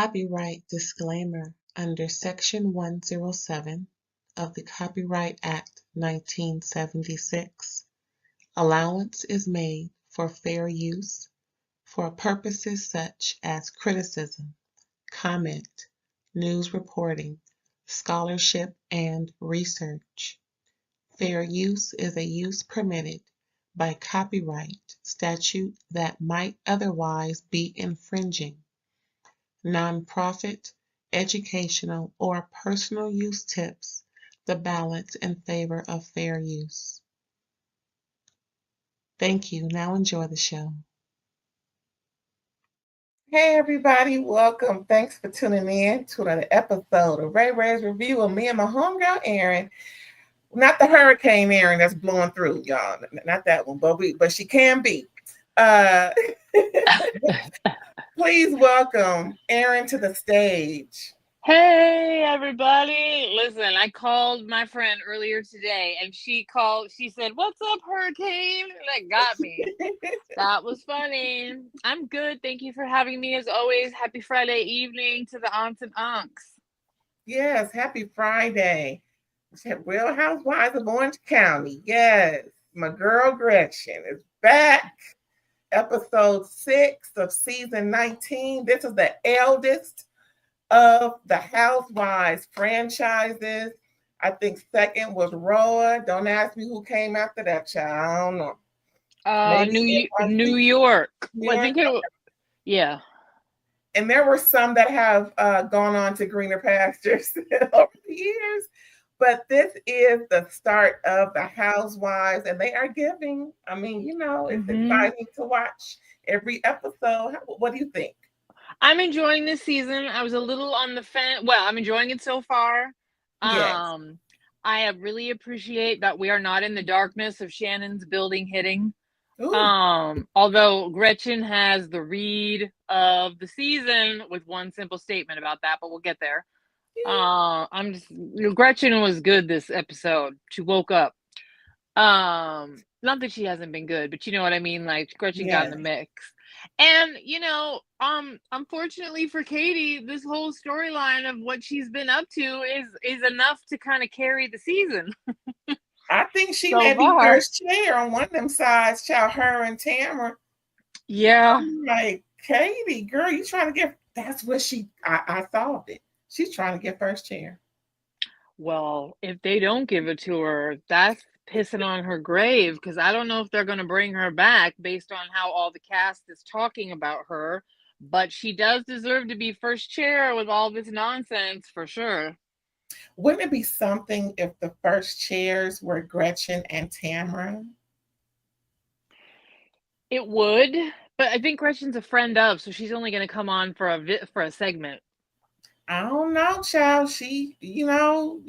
Copyright disclaimer under Section 107 of the Copyright Act 1976. Allowance is made for fair use for purposes such as criticism, comment, news reporting, scholarship, and research. Fair use is a use permitted by copyright statute that might otherwise be infringing. Nonprofit, educational, or personal use tips the balance in favor of fair use. Thank you. Now enjoy the show. Hey everybody, welcome. Thanks for tuning in to another episode of RAERAEs Review of me and my homegirl Erin. Not the hurricane Erin that's blowing through, y'all. Not that one, but she can be. Please welcome Erin to the stage. Hey everybody. Listen, I called my friend earlier today and she said, "What's up, hurricane?" That got me. That was funny. I'm good. Thank you for having me as always. Happy Friday evening to the aunts and unks. Yes, happy Friday. Real Housewives of Orange County. Yes, my girl Gretchen is back. Episode 6 of season 19. This is the eldest of the Housewives franchises. I think second was Roa. Don't ask me who came after that, child. I don't know. New York. I think yeah. And there were some that have gone on to greener pastures over the years. But this is the start of the Housewives, and they are giving. I mean, it's exciting to watch every episode. What do you think? I'm enjoying this season. I was a little on the fence. Well, I'm enjoying it so far. Yes. I really appreciate that we are not in the darkness of Shannon's building hitting. Ooh. Although Gretchen has the read of the season with one simple statement about that, but we'll get there. Gretchen was good this episode. She woke up. Not that she hasn't been good, but you know what I mean? Like Gretchen got in the mix. And unfortunately for Katie, this whole storyline of what she's been up to is enough to kind of carry the season. I think she may be first chair on one of them sides, child, her and Tamra. Yeah. I'm like, Katie, girl, you trying to get, that's what I thought it. She's trying to get first chair. Well, if they don't give it to her, that's pissing on her grave, because I don't know if they're going to bring her back based on how all the cast is talking about her, but she does deserve to be first chair with all this nonsense for sure. Wouldn't it be something if the first chairs were Gretchen and Tamra? It would, but I think Gretchen's a friend of, so she's only going to come on for a segment. I don't know, child. She, girl.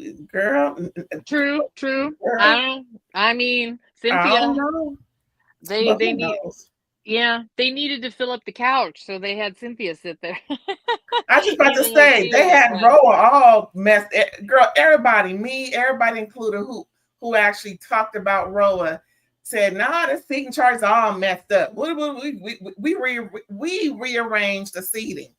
True. Girl. I mean, Cynthia. I don't know. They needed to fill up the couch, so they had Cynthia sit there. I was just about to say they had Roa all messed. Girl, everybody included who actually talked about Roa, said, "Nah, the seating charts are all messed up. We rearranged the seating."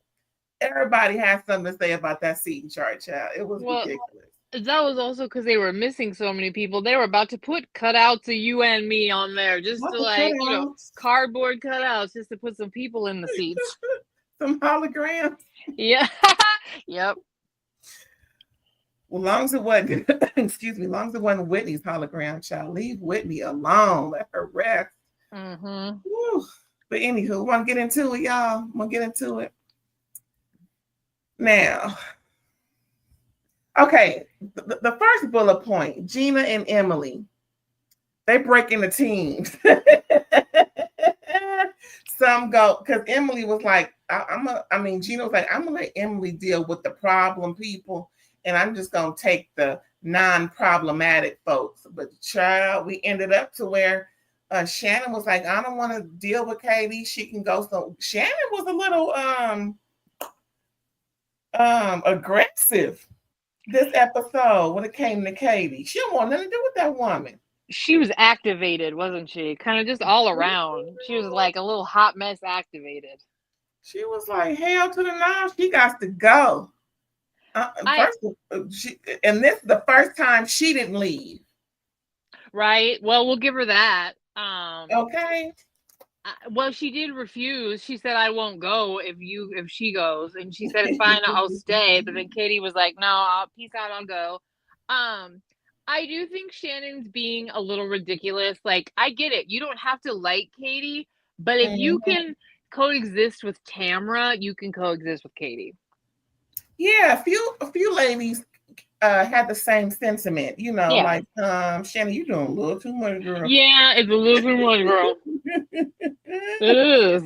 Everybody has something to say about that seating chart, child. It was ridiculous. That was also because they were missing so many people. They were about to put cutouts of you and me on there, just to cardboard cutouts, just to put some people in the seats. Some holograms. Yeah. Yep. Well, long as it wasn't, long as it wasn't Whitney's hologram, child. Leave Whitney alone. Let her rest. Mm-hmm. But anywho, want to get into it, y'all? Want to get into it? Now, okay, the first bullet point, Gina and Emily, they break into teams. Some go, because Emily was like, Gina was like, I'm going to let Emily deal with the problem people, and I'm just going to take the non-problematic folks. But child, we ended up to where Shannon was like, I don't want to deal with Katie. She can go. So Shannon was a little aggressive this episode when it came to Katie. She don't want nothing to do with that woman. She was activated, wasn't she? Kind of just all around. She was like a little hot mess activated. She was like, hell to the no, she got to go. First, and this is the first time she didn't leave. Right. Well, we'll give her that. Okay. Well, she did refuse. She said, "I won't go if she goes," and she said, "It's fine, I'll stay." But then Katie was like, "No, peace out, I'll go." I do think Shannon's being a little ridiculous. Like, I get it. You don't have to like Katie, but if you can coexist with Tamra, you can coexist with Katie. Yeah, a few ladies had the same sentiment, you know, like Shannon, you doing a little too much, girl. Yeah, it's a little too much, girl. It is.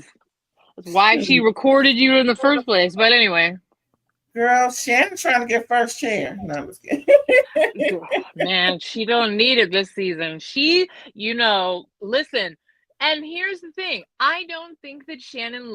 That's why she recorded you in the first place. But anyway. Girl, Shannon trying to get first chair. No, I'm just kidding. Man, she don't need it this season. She, listen, and here's the thing. I don't think that Shannon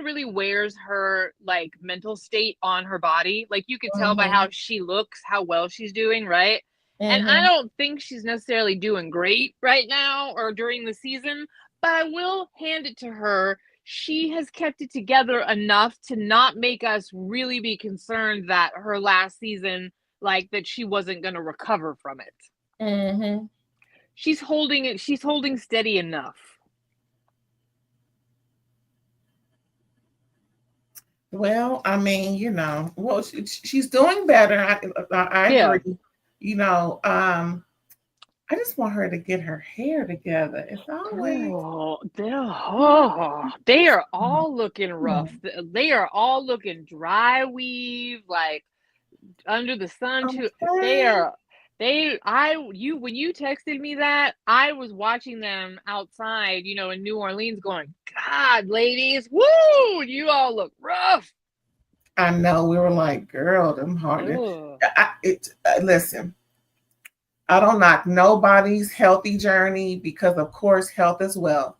really wears her like mental state on her body. Like you can tell by how she looks, how well she's doing, right? And I don't think she's necessarily doing great right now or during the season, but I will hand it to her. She has kept it together enough to not make us really be concerned that her last season, like that she wasn't going to recover from it. She's holding steady enough. Well, I mean, she's doing better. I agree. I just want her to get her hair together. It's always they are all looking rough. They are all looking dry weave, like under the sun too. When you texted me that, I was watching them outside, in New Orleans going, God, ladies, woo, you all look rough. I know. We were like, girl, them hard. Listen, I don't knock nobody's healthy journey because, of course, health is wealth.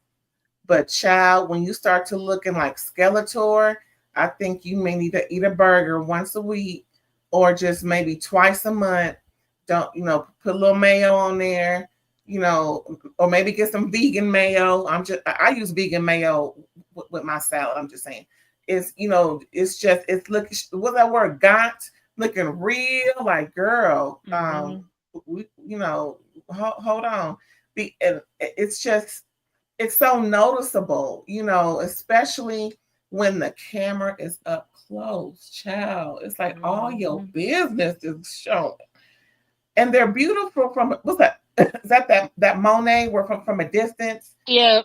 But, child, when you start to looking like Skeletor, I think you may need to eat a burger once a week or just maybe twice a month. Don't, put a little mayo on there, or maybe get some vegan mayo. I use vegan mayo with my salad. I'm just saying. It's looking, what's that word? Gaunt, looking real like, girl. Hold on. It's so noticeable, especially when the camera is up close, child. It's like all your business is shown. And they're beautiful from, what's that? Is that Monet were from a distance? Yeah.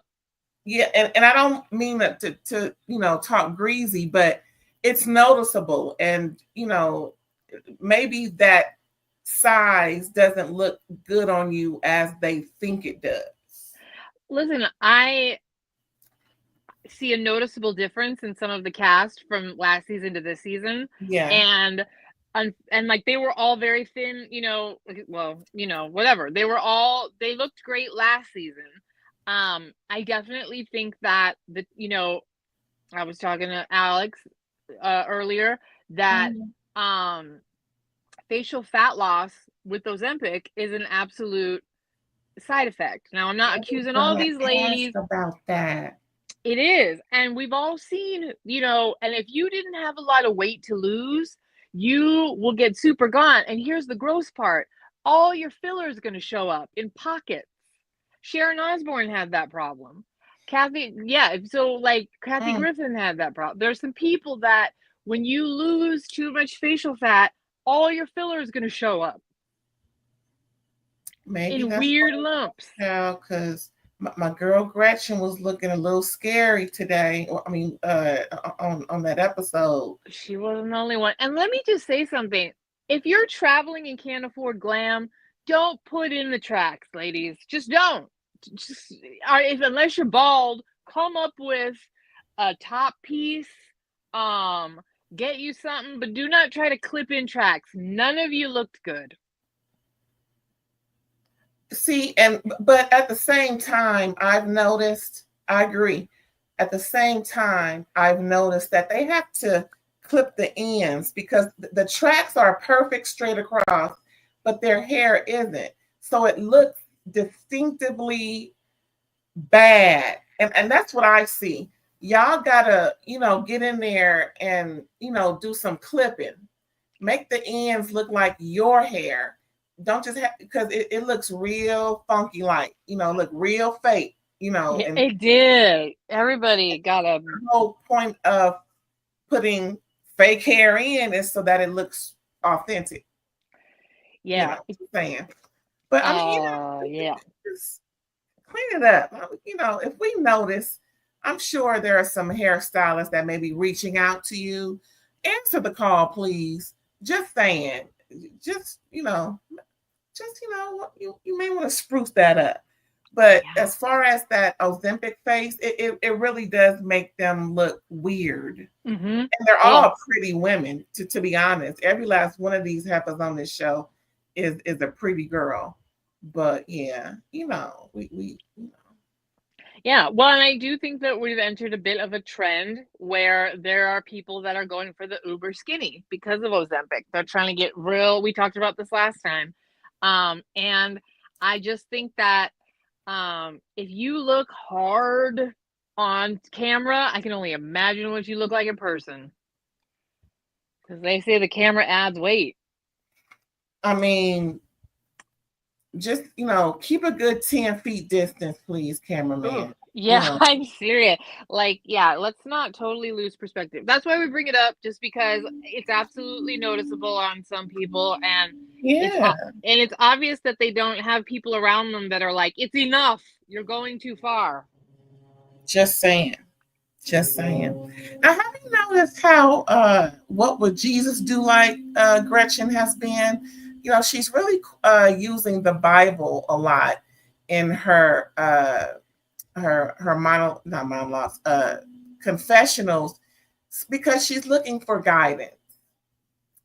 Yeah, and I don't mean that to talk greasy, but it's noticeable. And, maybe that size doesn't look good on you as they think it does. Listen, I see a noticeable difference in some of the cast from last season to this season. Yeah. And like they were all very thin, whatever. They looked great last season. I definitely think that I was talking to Alex earlier that facial fat loss with Ozempic is an absolute side effect. Now, I'm not accusing all these ladies about that. It is. And we've all seen, and if you didn't have a lot of weight to lose, you will get super gaunt. And here's the gross part. All your filler is going to show up in pockets. Sharon Osbourne had that problem. Kathy Griffin had that problem. There's some people that when you lose too much facial fat, all your filler is going to show up. Maybe in weird lumps. Yeah, because my girl Gretchen was looking a little scary today. I mean, on that episode. She wasn't the only one. And let me just say something. If you're traveling and can't afford glam, don't put in the tracks, ladies. Just don't. Unless you're bald, come up with a top piece. Get you something, but do not try to clip in tracks. None of you looked good. See, but at the same time, I've noticed, I agree. At the same time, I've noticed that they have to clip the ends because the tracks are perfect straight across, but their hair isn't. So it looks distinctively bad. And that's what I see. y'all gotta, get in there and, do some clipping. Make the ends look like your hair. Don't just have, because it looks real funky, like, look real fake, Yeah, and it did. Everybody got a the whole point of putting fake hair in is so that it looks authentic. yeah. Just saying. But I mean, Yeah. just clean it up. If we notice, I'm sure there are some hairstylists that may be reaching out to you. Answer the call, please. Just saying. Just, you may want to spruce that up. But Yeah. as far as that Ozempic face, it really does make them look weird. Mm-hmm. And they're all pretty women, to be honest. Every last one of these heifers on this show is a pretty girl. But yeah, we Yeah, well, and I do think that we've entered a bit of a trend where there are people that are going for the uber skinny because of Ozempic. They're trying to get real. We talked about this last time. And I just think that if you look hard on camera, I can only imagine what you look like in person. Because they say the camera adds weight. I mean, just keep a good 10 feet distance, please, cameraman. Ooh, yeah, I'm serious. Like, yeah, let's not totally lose perspective. That's why we bring it up, just because it's absolutely noticeable on some people, and it's obvious that they don't have people around them that are like, it's enough, you're going too far. Just saying. Just saying. Now, have you noticed how What Would Jesus Do Like Gretchen has been? She's really using the Bible a lot in her not monologues, confessionals, because she's looking for guidance.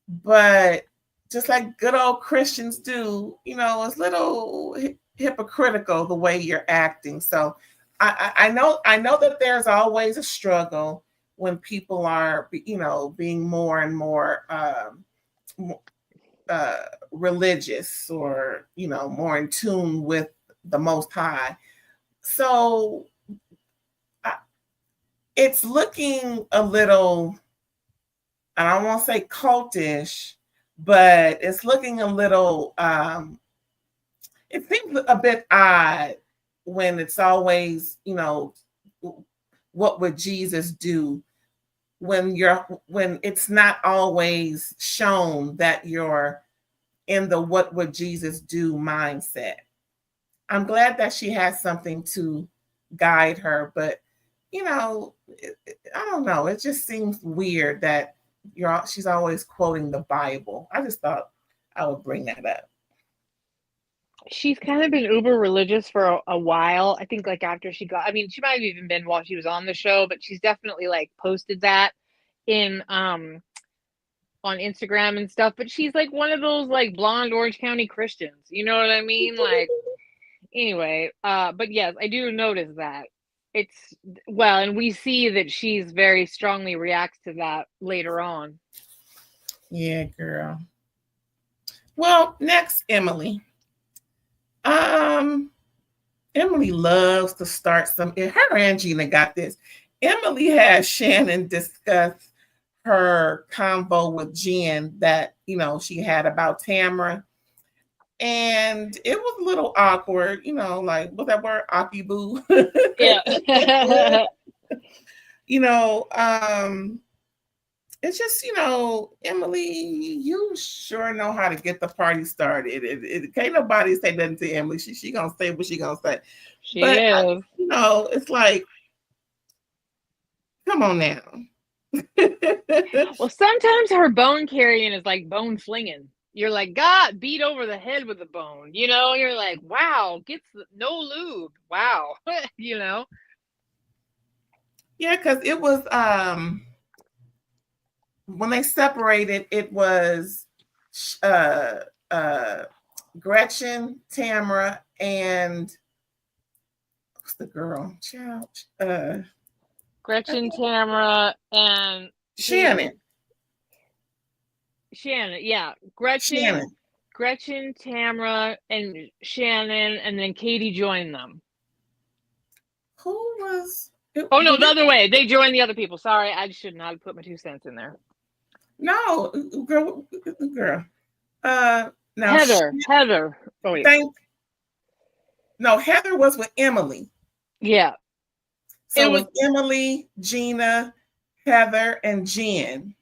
But just like good old Christians do, it's a little hypocritical the way you're acting. So I know that there's always a struggle when people are, being more and more religious, or more in tune with the Most High. So it's looking a little, I don't want to say cultish, but it's looking a little, it seems a bit odd when it's always, what would Jesus do, when it's not always shown that you're in the what would Jesus do mindset. I'm glad that she has something to guide her, but I don't know. It just seems weird that she's always quoting the Bible. I just thought I would bring that up. She's kind of been uber religious for a while. I think like after she might have even been while she was on the show, but she's definitely like posted that in on Instagram and stuff. But she's like one of those like blonde Orange County Christians. You know what I mean? Like, anyway, but yes, I do notice that. And we see that she's very strongly reacts to that later on. Yeah, girl. Well, next, Emily. Emily loves to start some. Her and Gina got this. Emily has Shannon discuss her convo with Jen that she had about Tamra, and it was a little awkward. Like, what's that word? Aki-boo. Yeah. It's just, Emily, you sure know how to get the party started. It can't nobody say nothing to Emily. She gonna say what she gonna say. She is. It's like, come on now. Well, sometimes her bone carrying is like bone flinging. You're like, God, beat over the head with a bone. You're like, wow, gets no lube. Wow. Yeah, because it was when they separated, it was Gretchen, Tamra, and what's the girl? Gretchen, Tamra, and Shannon. Shannon, yeah. Gretchen, Tamra, and Shannon, and then Katie joined them. Who was Oh no, the other way. They joined the other people. Sorry, I should not have put my 2 cents in there. No, girl. Now Heather. Oh wait. No, Heather was with Emily. Yeah. So it was Emily, Gina, Heather, and Jen.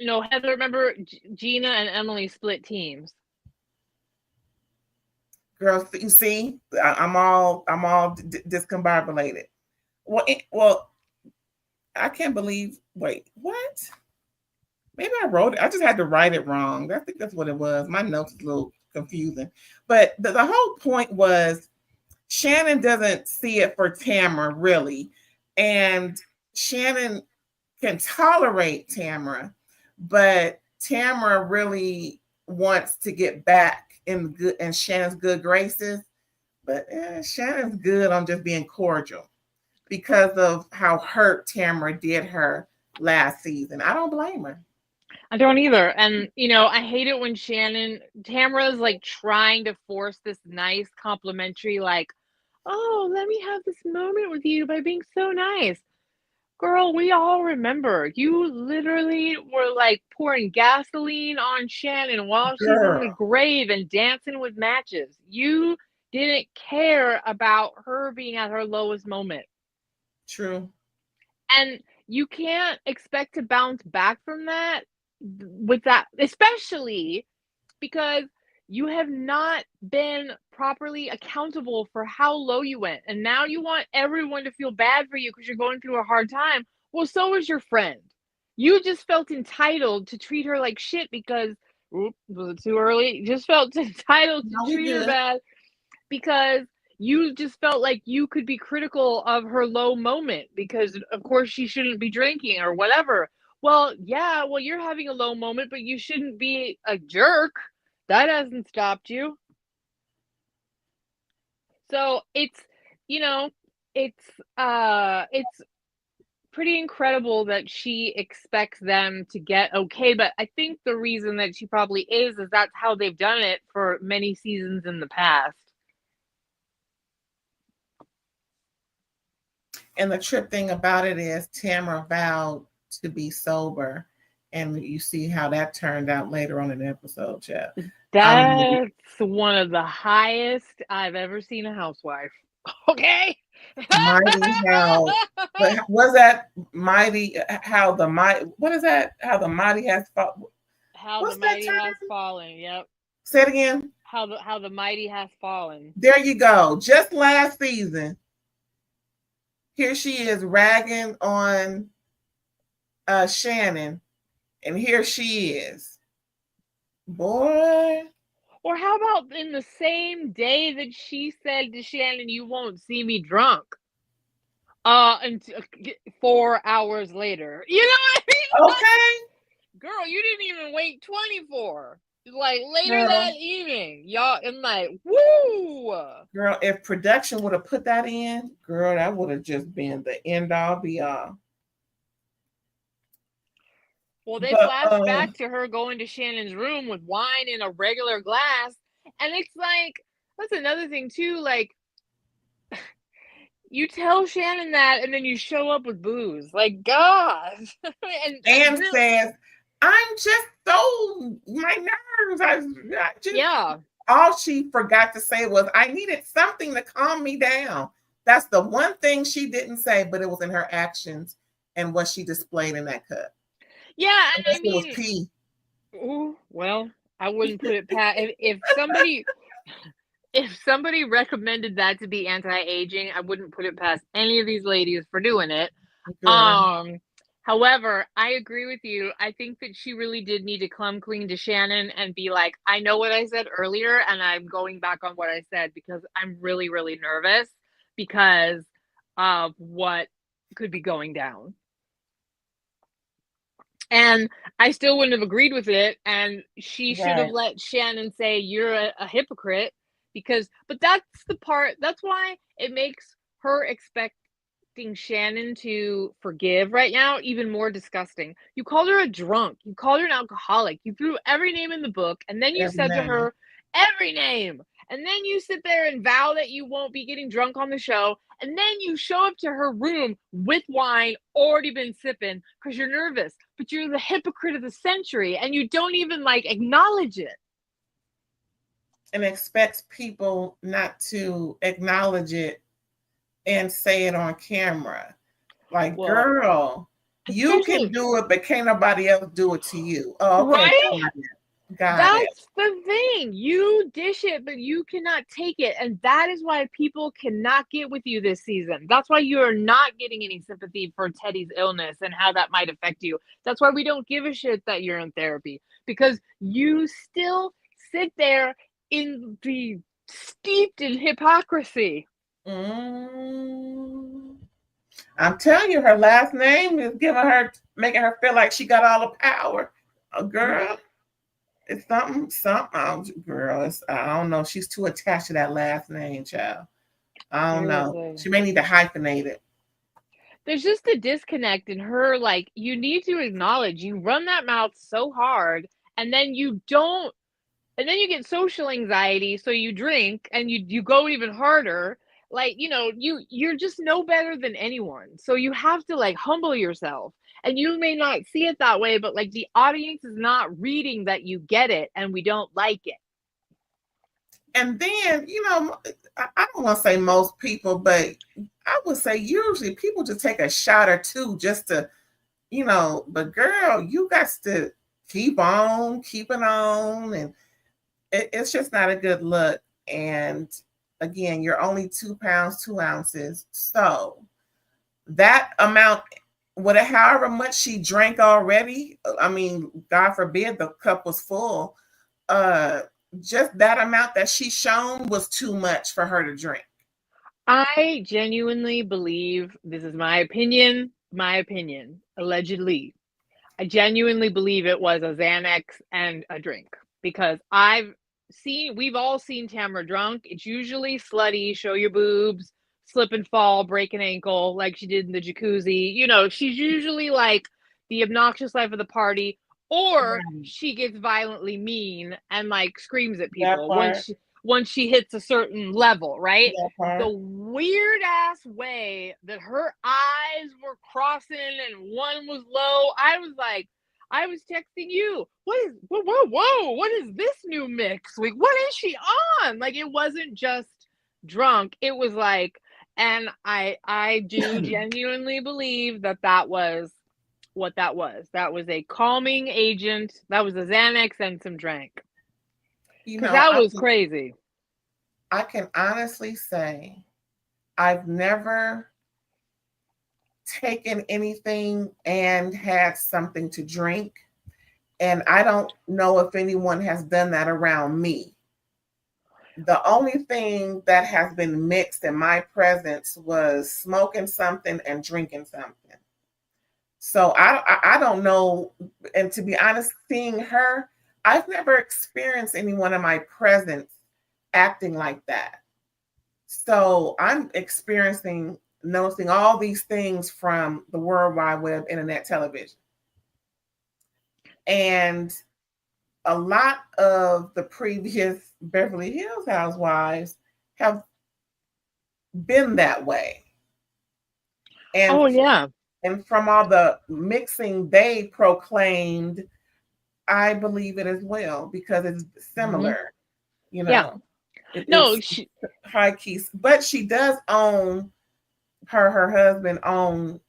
No, Heather. Remember, Gina and Emily split teams. Girls, you see, I'm all discombobulated. Well, I can't believe. Wait, what? Maybe I wrote it. I just had to write it wrong. I think that's what it was. My notes is a little confusing. But the whole point was Shannon doesn't see it for Tamra, really. And Shannon can tolerate Tamra, but Tamra really wants to get back in Shannon's good graces. But Shannon's good on just being cordial because of how hurt Tamra did her last season. I don't blame her. I don't either. And, I hate it when Tamra's like trying to force this nice complimentary, like, oh, let me have this moment with you by being so nice. Girl, we all remember you literally were like pouring gasoline on Shannon while she's in the grave and dancing with matches. You didn't care about her being at her lowest moment. True. And you can't expect to bounce back from that with that, especially because you have not been properly accountable for how low you went. And now you want everyone to feel bad for you because you're going through a hard time. Well, so is your friend. You just felt entitled to treat her like shit because, was it too early? You just felt entitled to treat her bad because you just felt like you could be critical of her low moment because, of course, she shouldn't be drinking or whatever. Well, yeah, you're having a low moment, but you shouldn't be a jerk. That hasn't stopped you. So it's pretty incredible that she expects them to get okay. But I think the reason that she probably is that's how they've done it for many seasons in the past. And the trip thing about it is Tamra vowed to be sober. And you see how that turned out later on in the episode, Jeff. That's one of the highest I've ever seen a housewife. Okay. Mighty how, but was that mighty how the mighty? What is that? How the mighty has fallen? How the mighty has fallen. Yep. Say it again. How the mighty has fallen. There you go. Just last season, here she is ragging on Shannon, and here she is, boy. Or how about in the same day that she said to Shannon, "You won't see me drunk," and 4 hours later, you know what I mean? Okay, girl, you didn't even wait 24. Like later that evening, y'all, and like, woo! Girl, if production would have put that in, girl, that would have just been the end all be all. Well, they flashed back to her going to Shannon's room with wine in a regular glass. And it's like, that's another thing too. Like, you tell Shannon that and then you show up with booze. Like, God. and says, I'm just so, my nerves. I just, all she forgot to say was, I needed something to calm me down. That's the one thing she didn't say, but it was in her actions and what she displayed in that cup. Yeah, and I mean, it was pee. Ooh, well, I wouldn't put it past if somebody recommended that to be anti-aging, I wouldn't put it past any of these ladies for doing it. Good. However, I agree with you. I think that she really did need to come clean to Shannon and be like, I know what I said earlier, and I'm going back on what I said because I'm really, really nervous because of what could be going down. And I still wouldn't have agreed with it. And she should have let Shannon say, you're a hypocrite but that's the part, that's why it makes her expecting Shannon to forgive right now even more disgusting. You called her a drunk. You called her an alcoholic. You threw every name in the book. And then you said to her, every name. And then you sit there and vow that you won't be getting drunk on the show. And then you show up to her room with wine already been sipping because you're nervous. But you're the hypocrite of the century and you don't even like acknowledge it. And expects people not to acknowledge it and say it on camera. Like, Well, girl, you can do it, but can't nobody else do it to you. Oh, okay. Right? Got it. That's the thing. You dish it, but you cannot take it. And that is why people cannot get with you this season. That's why you are not getting any sympathy for Teddy's illness and how that might affect you. That's why we don't give a shit that you're in therapy, because you still sit there in the steeped in hypocrisy. I'm telling you, her last name is making her feel like she got all the power. Girl, it's something, girl. I don't know. She's too attached to that last name, child. I don't know. She may need to hyphenate it. There's just a disconnect in her. Like, you need to acknowledge you run that mouth so hard, and then you don't, and then you get social anxiety, so you drink and you go even harder. Like, you're just no better than anyone. So you have to like humble yourself. And you may not see it that way, but like the audience is not reading that you get it and we don't like it. And then, I don't want to say most people, but I would say usually people just take a shot or two just to, but girl, you got to keep on keeping on. And it's just not a good look. And again, you're only 2 pounds, 2 ounces. So that amount, however much she drank already, I mean, God forbid the cup was full, just that amount that she shown was too much for her to drink. I genuinely believe, this is my opinion, allegedly, I genuinely believe it was a Xanax and a drink, because we've all seen Tamra drunk. It's usually slutty, show your boobs, slip and fall, break an ankle like she did in the jacuzzi. She's usually like the obnoxious life of the party, or she gets violently mean and like screams at people once she hits a certain level, right? The weird ass way that her eyes were crossing and one was low, I was texting you, what is this new mix? Like, what is she on? Like, it wasn't just drunk. It was like, and I do genuinely believe that was what that was. That was a calming agent. That was a Xanax and some drink. That was crazy. I can honestly say I've never taken anything and had something to drink. And I don't know if anyone has done that around me. The only thing that has been mixed in my presence was smoking something and drinking something. So I don't know. And to be honest, seeing her, I've never experienced anyone in my presence acting like that. So I'm noticing all these things from the World Wide Web, internet, television. And a lot of the previous Beverly Hills housewives have been that way. And and from all the mixing they proclaimed, I believe it as well, because it's similar, high keys. But she does own, her husband owned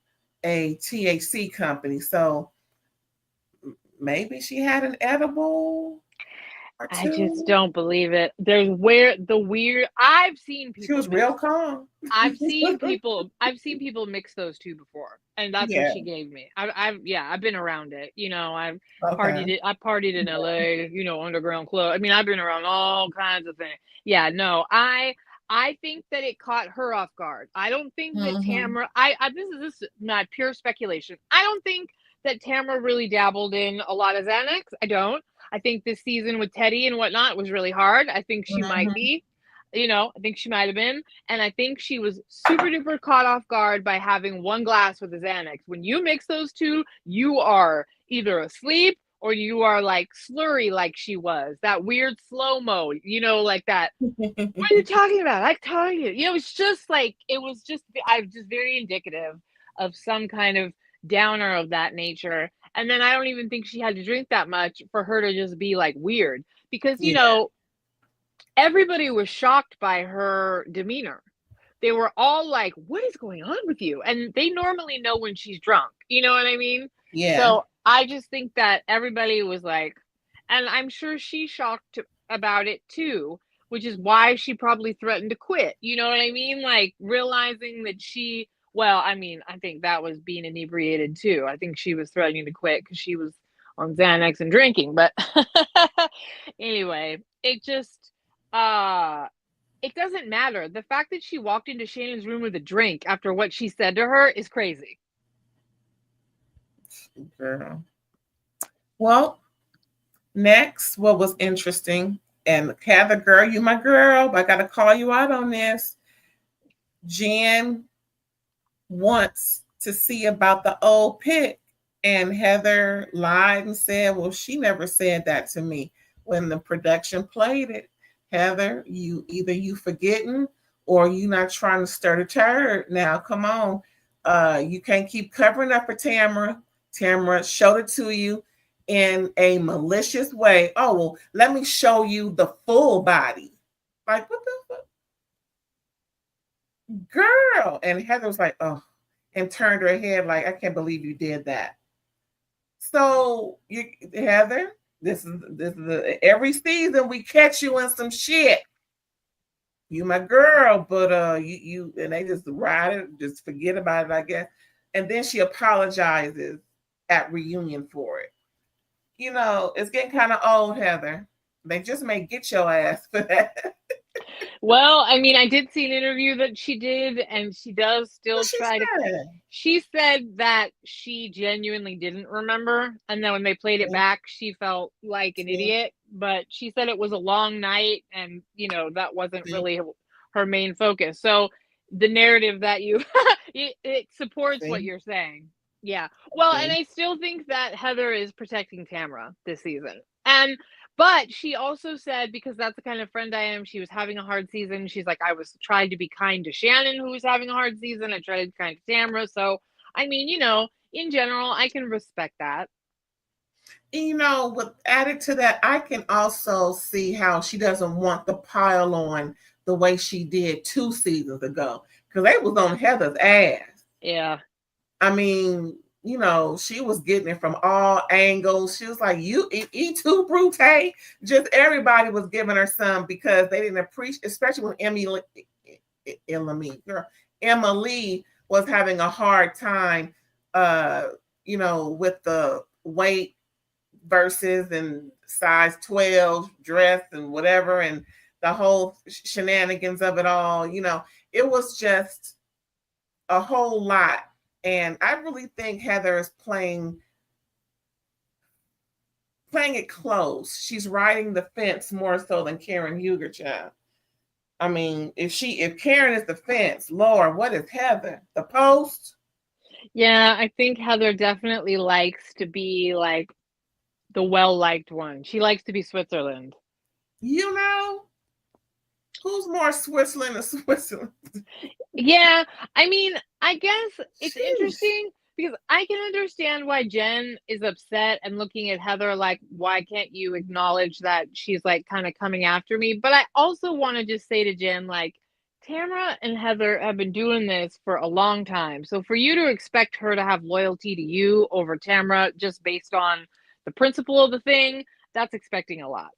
a THC company, so maybe she had an edible or two. I just don't believe it. I've seen people. She was real calm. I've seen people mix those two before, and that's what she gave me. I've been around it. I've partied it. I partied in LA. Underground club. I mean, I've been around all kinds of things. Yeah, no, I think that it caught her off guard. I don't think that Tamra. This is my pure speculation. I don't think that Tamra really dabbled in a lot of Xanax. I don't. I think this season with Teddy and whatnot was really hard. I think she might be. I think she might have been. And I think she was super duper caught off guard by having one glass with a Xanax. When you mix those two, you are either asleep or you are like slurry like she was, that weird slow-mo, like that. What are you talking about? I tell you. It's just like, I'm just very indicative of some kind of downer of that nature. And then I don't even think she had to drink that much for her to just be like weird, because, Yeah. everybody was shocked by her demeanor. They were all like, what is going on with you? And they normally know when she's drunk. You know what I mean? Yeah. So I just think that everybody was like, and I'm sure she's shocked about it too, which is why she probably threatened to quit. You know what I mean? Like, realizing that I think that was being inebriated too. I think she was threatening to quit because she was on Xanax and drinking. But anyway, it doesn't matter. The fact that she walked into Shannon's room with a drink after what she said to her is crazy. Girl. Well, next, what was interesting, and Heather, girl, you my girl, but I got to call you out on this. Jen wants to see about the old pic, and Heather lied and said, well, she never said that to me when the production played it. Heather, you forgetting, or you not trying to stir the turd. Now, come on. You can't keep covering up for Tamra. Tamra showed it to you in a malicious way. Oh, well, let me show you the full body. Like, what the fuck? Girl. And Heather was like, oh, and turned her head like, I can't believe you did that. So, Heather, this is every season we catch you in some shit. You my girl, but you and they just ride it, just forget about it, I guess. And then she apologizes at reunion for it. It's getting kind of old, Heather. They just may get your ass for that. Well, I mean, I did see an interview that she did, and she does still try to. She said that she genuinely didn't remember, and then when they played it back, she felt like an idiot. But she said it was a long night, and that wasn't really her main focus. So the narrative that it supports what you're saying. Yeah. Well, and I still think that Heather is protecting Tamra this season. But she also said, because that's the kind of friend I am, she was having a hard season. She's like, I was trying to be kind to Shannon, who was having a hard season. I tried to be kind to Tamra. So, I mean, in general, I can respect that. With added to that, I can also see how she doesn't want the pile on the way she did 2 seasons ago, because they was on Heather's ass. Yeah. I mean, she was getting it from all angles. She was like, you eat too, Brute. Just everybody was giving her some because they didn't appreciate, especially when Emily was having a hard time, with the weight versus and size 12 dress and whatever, and the whole shenanigans of it all. It was just a whole lot. And I really think Heather is playing it close. She's riding the fence more so than Karen Huger, child. I mean, if Karen is the fence, Lord, what is Heather? The post? Yeah, I think Heather definitely likes to be like the well-liked one. She likes to be Switzerland. Who's more Switzerland than Switzerland? Yeah, I mean, I guess it's interesting because I can understand why Jen is upset and looking at Heather like, why can't you acknowledge that she's like kind of coming after me? But I also want to just say to Jen, like, Tamra and Heather have been doing this for a long time. So for you to expect her to have loyalty to you over Tamra just based on the principle of the thing, that's expecting a lot.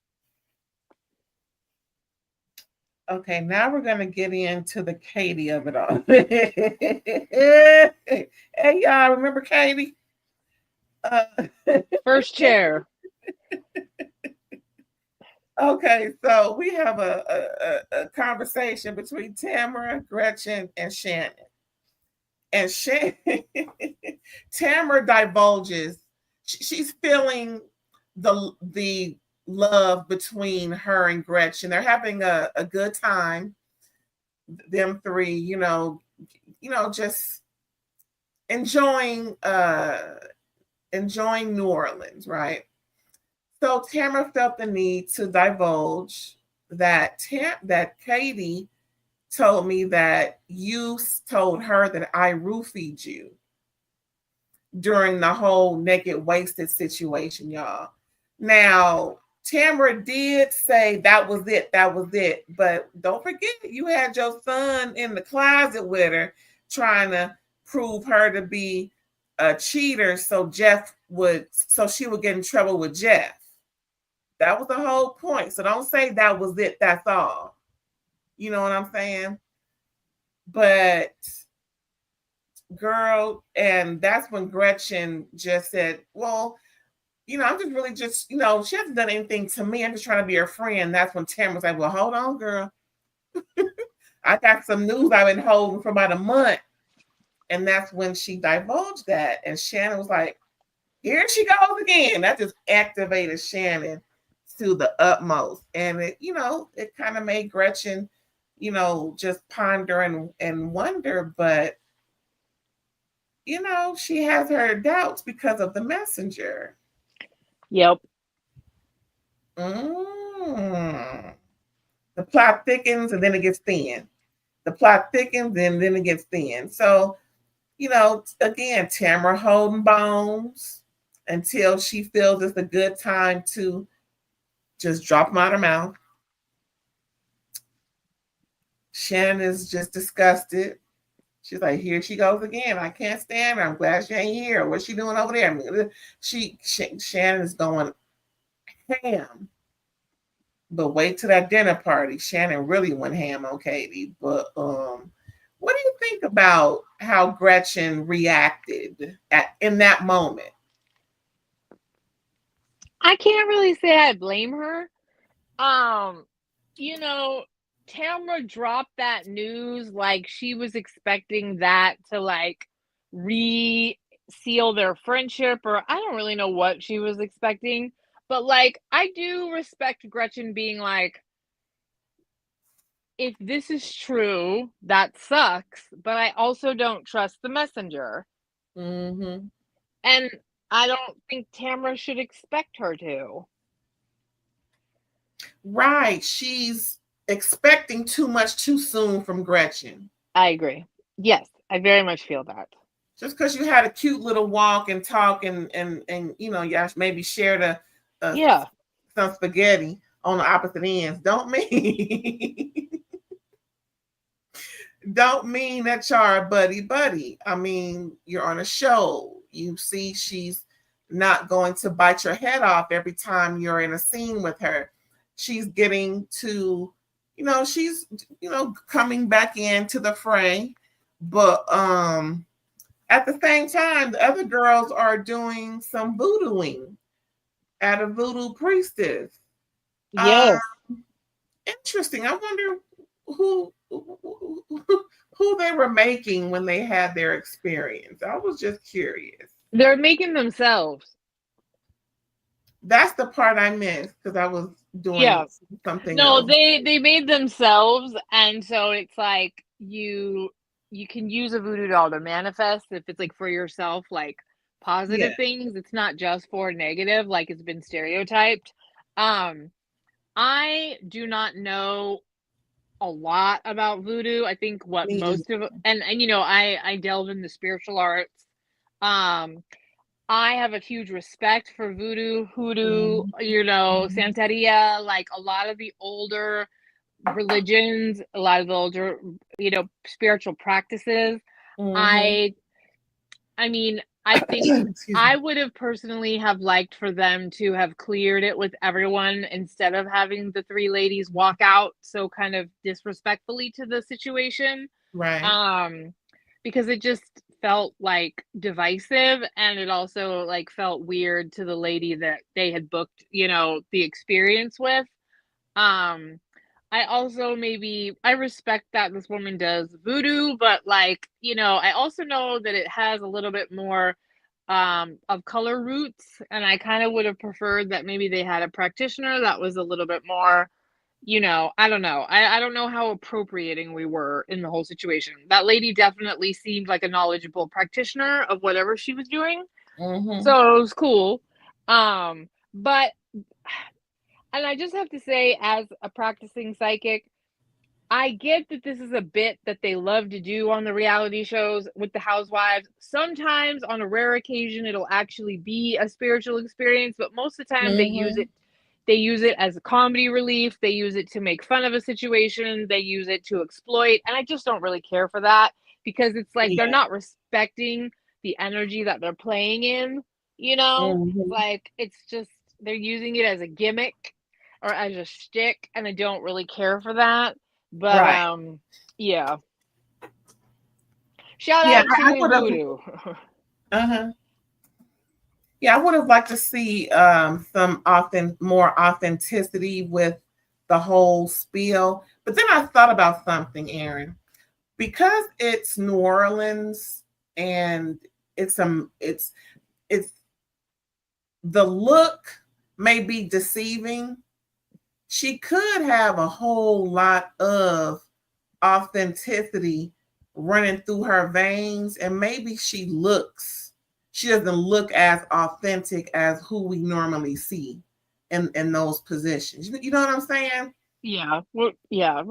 Okay, now we're going to get into the Katie of it all. Hey, y'all, remember Katie? First chair. Okay, so we have a conversation between Tamra, Gretchen, and Shannon. And Tamra divulges she's feeling the love between her and Gretchen. They're having a good time. Them three, just enjoying New Orleans, right? So Tamara felt the need to divulge that that Katie told me that you told her that I roofied you during the whole naked wasted situation, y'all. Now, Tamara did say that was it, but don't forget you had your son in the closet with her trying to prove her to be a cheater so she would get in trouble with Jeff. That was the whole point. So don't say that was it, that's all. You know what I'm saying? But girl, and that's when Gretchen just said, well, I'm just really just, she hasn't done anything to me. I'm just trying to be her friend. That's when Tamara was like, well, hold on, girl. I got some news I've been holding for about a month. And that's when she divulged that. And Shannon was like, here she goes again. That just activated Shannon to the utmost. And it kind of made Gretchen, just ponder and wonder. But, she has her doubts because of the messenger. Yep. The plot thickens and then it gets thin. The plot thickens and then it gets thin. So, again, Tamara holding bones until she feels it's a good time to just drop them out of her mouth. Shannon is just disgusted. She's like, here she goes again. I can't stand her. I'm glad she ain't here. What's she doing over there? I mean, Shannon is going ham. But wait till that dinner party. Shannon really went ham on Katie. But what do you think about how Gretchen reacted in that moment? I can't really say I blame her. Tamra dropped that news like she was expecting that to like re-seal their friendship, or I don't really know what she was expecting. But like, I do respect Gretchen being like, if this is true, that sucks, but I also don't trust the messenger. Mm-hmm. And I don't think Tamra should expect her to. Right. She's expecting too much too soon from Gretchen. I agree. Yes, I very much feel that. Just because you had a cute little walk and talk and you guys maybe shared some spaghetti on the opposite ends, don't mean that y'all are buddy. I mean, you're on a show. You see she's not going to bite your head off every time you're in a scene with her. She's getting to, she's, coming back into the fray. But at the same time, the other girls are doing some voodooing at a voodoo priestess. Yes. Interesting. I wonder who they were making when they had their experience. I was just curious. They're making themselves. That's the part I missed because I was doing something else. No, they made themselves, and so it's like you can use a voodoo doll to manifest if it's like for yourself, like positive things. It's not just for negative, like it's been stereotyped. I do not know a lot about voodoo. I think what most of and I delve in the spiritual arts. I have a huge respect for voodoo, hoodoo, Santeria, like a lot of the older religions, a lot of the older, spiritual practices. I mean, I think I would have personally have liked for them to have cleared it with everyone instead of having the three ladies walk out so kind of disrespectfully to the situation. Right. Because it just felt like divisive, and it also like felt weird to the lady that they had booked, the experience with. I also I respect that this woman does voodoo, but like, I also know that it has a little bit more of color roots, and I kind of would have preferred that maybe they had a practitioner that was a little bit more, I don't know. I don't know how appropriating we were in the whole situation. That lady definitely seemed like a knowledgeable practitioner of whatever she was doing. So it was cool. But And I just have to say, as a practicing psychic, I get that this is a bit that they love to do on the reality shows with the housewives. Sometimes, on a rare occasion, it'll actually be a spiritual experience, but most of the time Mm-hmm. they use it as a comedy relief, they use it to make fun of a situation, they use it to exploit, and I just don't really care for that because it's like they're Yeah. not respecting the energy that they're playing in, you know? It's Mm-hmm. like it's just they're using it as a gimmick or as a shtick, and I don't really care for that. But Right. yeah. Shout Yeah, out I to would have. Voodoo. Uh-huh. Yeah, I would have liked to see some more authenticity with the whole spiel. But then I thought about something, Aaron, because it's New Orleans and it's the look may be deceiving. She could have a whole lot of authenticity running through her veins, and maybe she doesn't look as authentic as who we normally see in those positions. You know what I'm saying? Yeah. Well, yeah.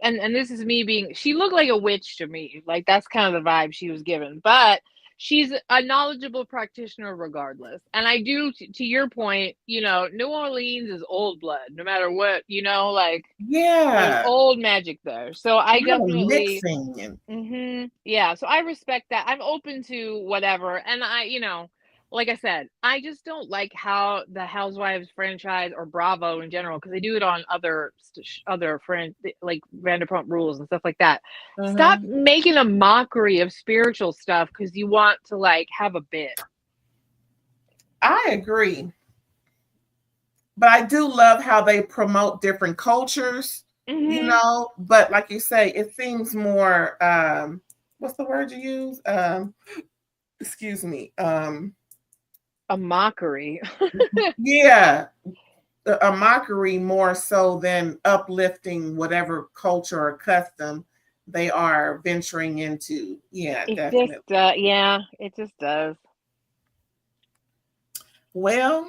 And this is me being. She looked like a witch to me. Like that's kind of the vibe she was given. But she's a knowledgeable practitioner regardless. And I do, to your point, New Orleans is old blood. No matter what, like there's Yeah, old magic there. So a I lot of definitely. mixing and Yeah, so I respect that. I'm open to whatever. And like I said, I just don't like how the Housewives franchise or Bravo in general, because they do it on other friends like Vanderpump Rules and stuff like that. Stop uh-huh. making a mockery of spiritual stuff because you want to like have a bit. I agree, but I do love how they promote different cultures. Hmm. But like you say, it seems more what's the word you use? Excuse me. A mockery. Yeah, a mockery more so than uplifting whatever culture or custom they are venturing into. Yeah, It just, definitely. yeah, it just does. Well,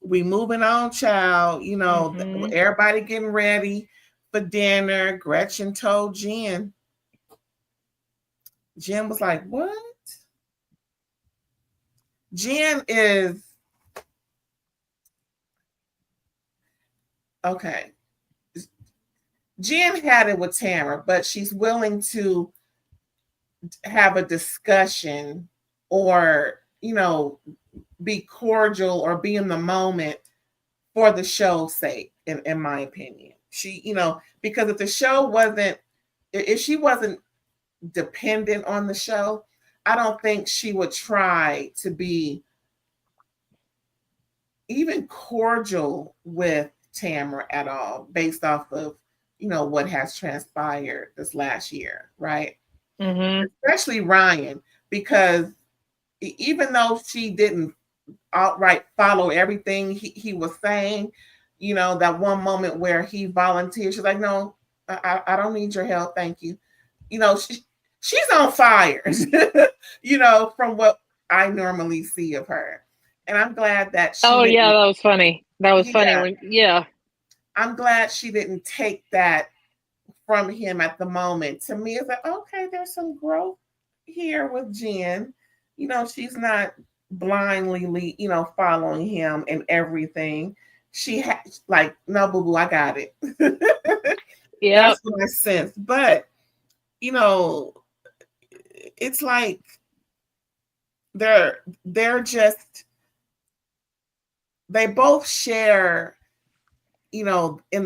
we moving on, child. Hmm. Everybody getting ready for dinner. Gretchen told Jen. Jen was like, "What?" Jen is okay. Jen had it with Tamra, but she's willing to have a discussion or, be cordial or be in the moment for the show's sake, in my opinion. Because if she wasn't dependent on the show, I don't think she would try to be even cordial with Tamara at all, based off of, what has transpired this last year, right? Hmm. Especially Ryan, because even though she didn't outright follow everything he was saying, that one moment where he volunteered, she's like, no, I don't need your help. Thank you. She's on fire, from what I normally see of her. And I'm glad that she Oh yeah, didn't, that was funny. That was funny yeah, when, yeah. I'm glad she didn't take that from him at the moment. To me, it's like, okay, there's some growth here with Jen. She's not blindly, following him and everything. Like, no, boo boo, I got it. Yep. That's what I sense. But, you know, it's like they're just they both share, in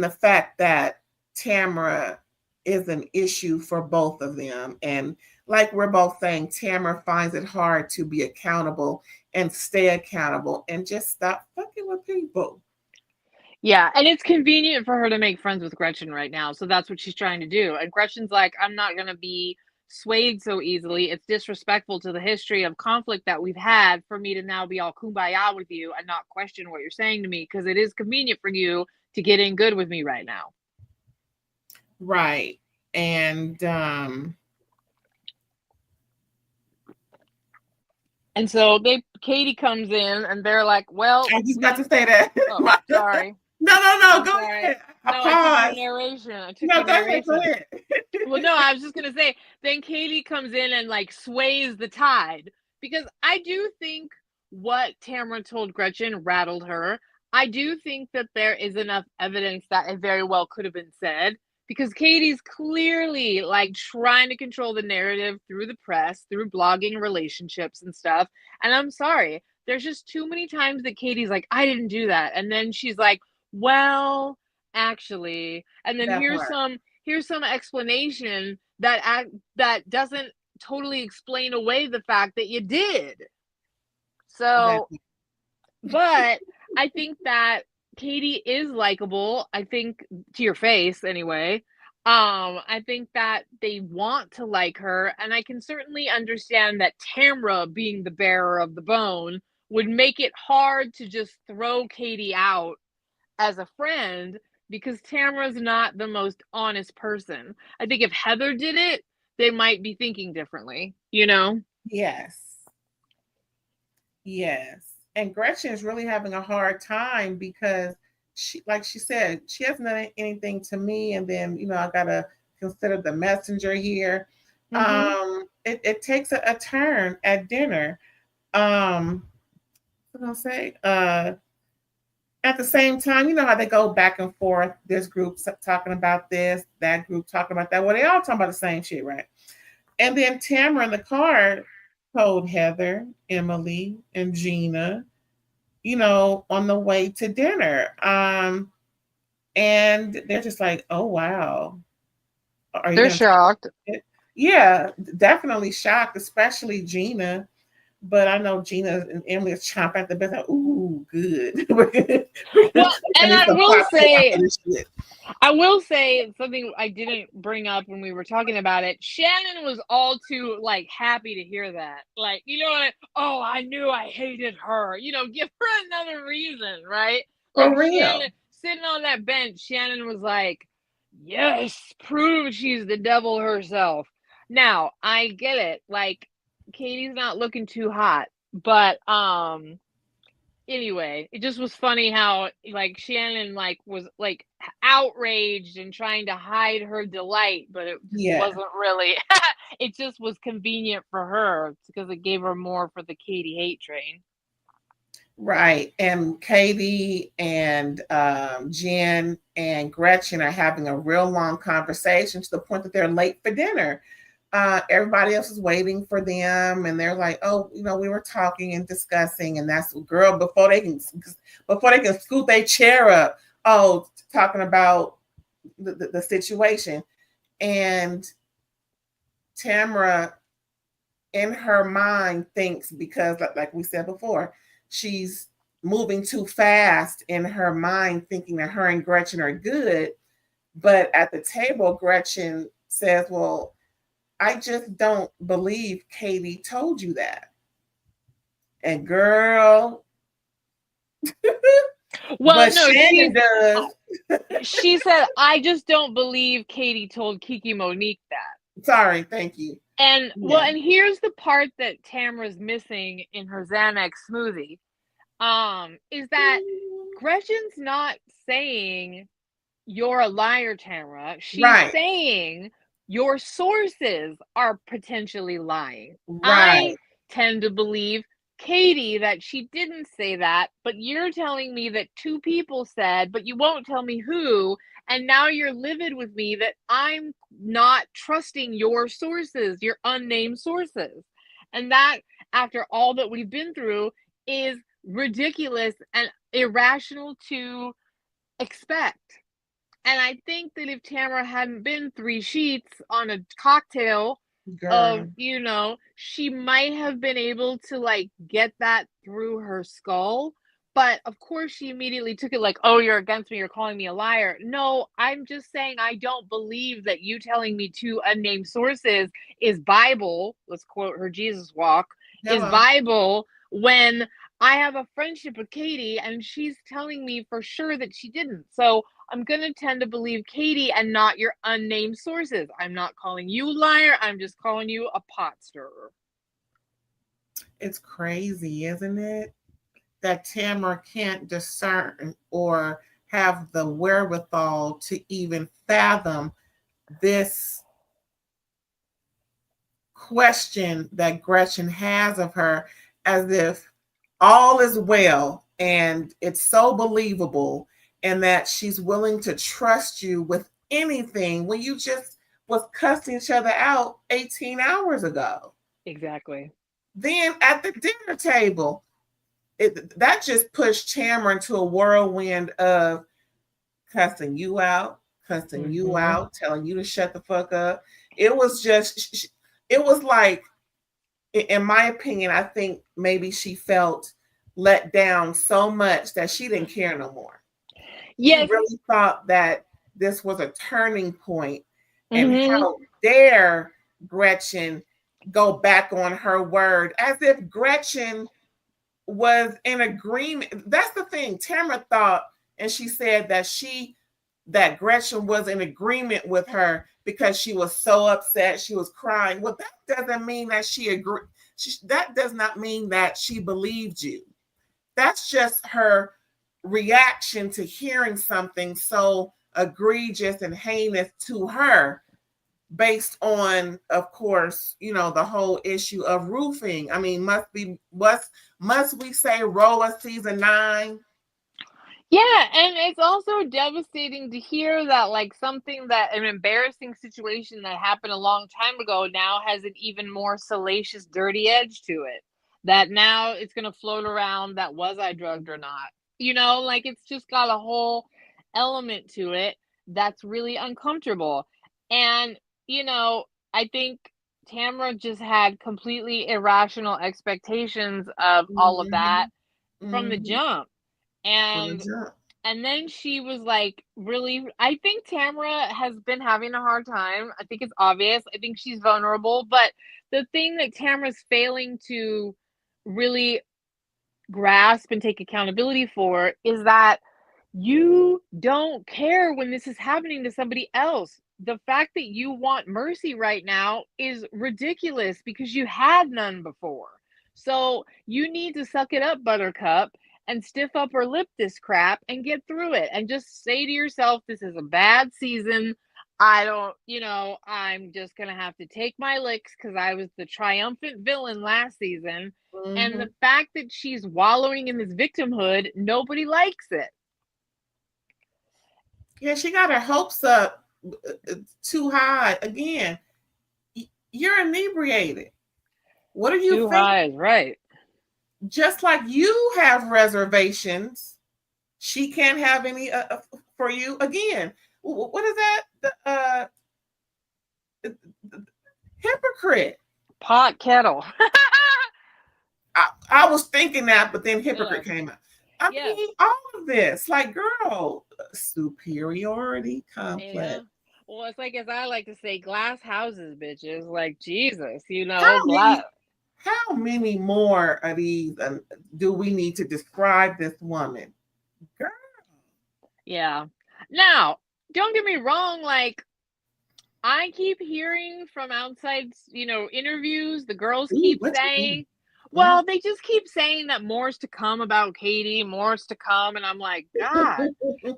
the fact that Tamara is an issue for both of them. And like we're both saying, Tamara finds it hard to be accountable and stay accountable and just stop fucking with people. Yeah, and it's convenient for her to make friends with Gretchen right now, so that's what she's trying to do. And Gretchen's like, I'm not gonna be swayed so easily. It's disrespectful to the history of conflict that we've had for me to now be all kumbaya with you and not question what you're saying to me because it is convenient for you to get in good with me right now. Right. And And so Katie comes in and they're like, well, I was about to say that. oh, sorry. No. I'm Go sorry. ahead. I No, I took your paused. narration. I took No, your go ahead. Go narration. ahead. Well, no, I was just gonna say, then Katie comes in and like sways the tide, because I do think what Tamra told Gretchen rattled her. I do think that there is enough evidence that it very well could have been said, because Katie's clearly like trying to control the narrative through the press, through blogging relationships and stuff. And I'm sorry, there's just too many times that Katie's like, I didn't do that. And then she's like, well, actually, and then That part. here's some explanation that doesn't totally explain away the fact that you did. That So, but I think that Katie is likable. I think, to your face anyway. I think that they want to like her, and I can certainly understand that Tamra, being the bearer of the bone, would make it hard to just throw Katie out as a friend, because Tamara's not the most honest person. I think if Heather did it, they might be thinking differently, you know? Yes. Yes. And Gretchen is really having a hard time because she, like she said, she hasn't done anything to me. And then, I got to consider the messenger here. It takes a turn at dinner. What am I say? At the same time, you know how they go back and forth. This group talking about this, that group talking about that. Well, they all talking about the same shit, right? And then Tamara in the car told Heather, Emily, and Gina, on the way to dinner. And they're just like, oh wow. Are you They're gonna tell shocked. it? Yeah, definitely shocked, especially Gina. But I know Gina and Emily is chomping at the bit. Like, ooh, good. Well, I and need some popcorn for this shit. I will say something I didn't bring up when we were talking about it. Shannon was all too like happy to hear that. Like, oh, I knew I hated her. Give her another reason, right? For Like real. Shannon sitting on that bench, Shannon was like, yes, prove she's the devil herself. Now, I get it. Like, Katie's not looking too hot, but anyway, it just was funny how like Shannon like was like outraged and trying to hide her delight, but it just Yeah. wasn't really. It just was convenient for her because it gave her more for the Katie hate train. Right. And Katie and Jen and Gretchen are having a real long conversation to the point that they're late for dinner. Everybody else is waiting for them, and they're like, "Oh, we were talking and discussing, and that's girl before they can scoot their chair up. Oh, talking about the situation." And Tamra, in her mind, thinks, because, like we said before, she's moving too fast in her mind, thinking that her and Gretchen are good. But at the table, Gretchen says, "Well, I just don't believe Katie told you that." And girl, Well, but no, Shannon does. she said, I just don't believe Katie told Kiki Monique that. Sorry, thank you. And well, Yeah. and here's the part that Tamra's missing in her Xanax smoothie. Is that Gretchen's not saying you're a liar, Tamra. She's Right, saying your sources are potentially lying. I right. tend to believe Katie that she didn't say that, but you're telling me that two people said, but you won't tell me who. And now you're livid with me that I'm not trusting your sources, your unnamed sources. And that, after all that we've been through, is ridiculous and irrational to expect. And I think that if Tamara hadn't been 3 sheets on a cocktail of, Girl. she might have been able to like get that through her skull. But of course, she immediately took it like, oh, you're against me. You're calling me a liar. No, I'm just saying I don't believe that you telling me two unnamed sources is Bible. Let's quote her Jesus walk, is Hello. Bible, when I have a friendship with Katie and she's telling me for sure that she didn't. So I'm going to tend to believe Katie and not your unnamed sources. I'm not calling you a liar. I'm just calling you a pot stirrer. It's crazy, isn't it? That Tamara can't discern or have the wherewithal to even fathom this question that Gretchen has of her, as if all is well and it's so believable, and that she's willing to trust you with anything when you just was cussing each other out 18 hours ago. Exactly. Then at the dinner table, that just pushed Tamra into a whirlwind of cussing you out, telling you to shut the fuck up. It was just, it was like, in my opinion, I think maybe she felt let down so much that she didn't care no more. Yes. She really thought that this was a turning point, and how dare Gretchen go back on her word, as if Gretchen was in agreement. That's the thing. Tamra thought, and she said that Gretchen was in agreement with her because she was so upset. She was crying. Well, that doesn't mean that she agreed. That does not mean that she believed you. That's just her reaction to hearing something so egregious and heinous to her, based on, of course, the whole issue of roofing. I mean, must we say RAERAES season 9? Yeah, and it's also devastating to hear that, like, an embarrassing situation that happened a long time ago now has an even more salacious, dirty edge to it. That now it's going to float around that was I drugged or not. Like, it's just got a whole element to it that's really uncomfortable. And, I think Tamra just had completely irrational expectations of all of that from the jump. And then she was like, really, I think Tamra has been having a hard time. I think it's obvious. I think she's vulnerable. But the thing that Tamra's failing to really grasp and take accountability for is that you don't care when this is happening to somebody else. The fact that you want mercy right now is ridiculous because you had none before. So you need to suck it up, Buttercup, and stiff up or lip this crap and get through it and just say to yourself, this is a bad season. I'm just going to have to take my licks because I was the triumphant villain last season. And the fact that she's wallowing in this victimhood, nobody likes it. Yeah, she got her hopes up too high. Again, you're inebriated. What are you too high, right? Just like you have reservations, she can't have any for you. Again, what is that? The hypocrite. Pot kettle. I was thinking that, but then hypocrite came out. I mean, all of this, like, girl, superiority complex. Yeah. Well, it's like, as I like to say, glass houses, bitches. Like, Jesus, How many more of these do we need to describe this woman? Girl. Yeah. Now, don't get me wrong, like, I keep hearing from outside, interviews, the girls keep saying, well, they just keep saying that more's to come about Katie, more's to come. And I'm like, God,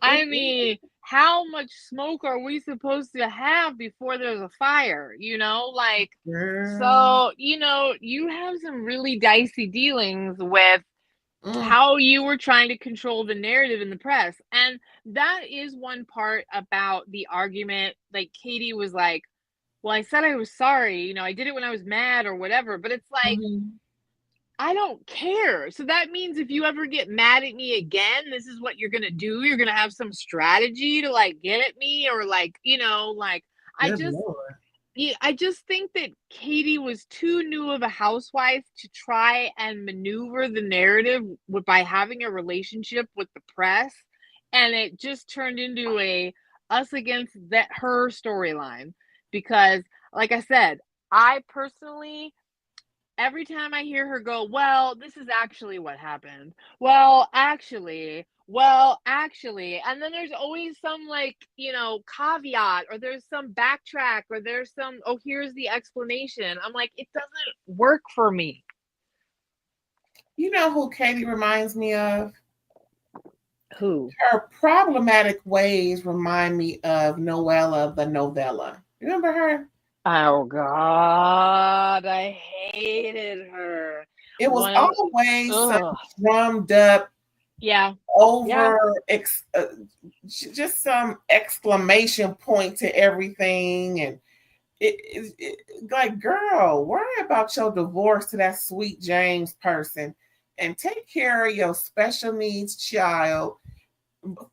I mean, how much smoke are we supposed to have before there's a fire? Like, so, you have some really dicey dealings with how you were trying to control the narrative in the press. And that is one part about the argument. Like, Katie was like, well, I said I was sorry, I did it when I was mad or whatever, but it's like, I don't care. So that means if you ever get mad at me again, this is what you're going to do. You're going to have some strategy to, like, get at me, or like, I just think that Katie was too new of a housewife to try and maneuver the narrative by having a relationship with the press. And it just turned into a us against her storyline. Because, like I said, I personally, every time I hear her go, well, this is actually what happened. Well, actually. And then there's always some, like, caveat, or there's some backtrack, or there's some, oh, here's the explanation. I'm like, it doesn't work for me. You know who Katie reminds me of? Who? Her problematic ways remind me of Noella the novella. Remember her? Oh God, I hated her. It was One, always some ugh, drummed up, yeah, yeah, over, just some exclamation point to everything. And like, girl, worry about your divorce to that sweet James person and take care of your special needs child.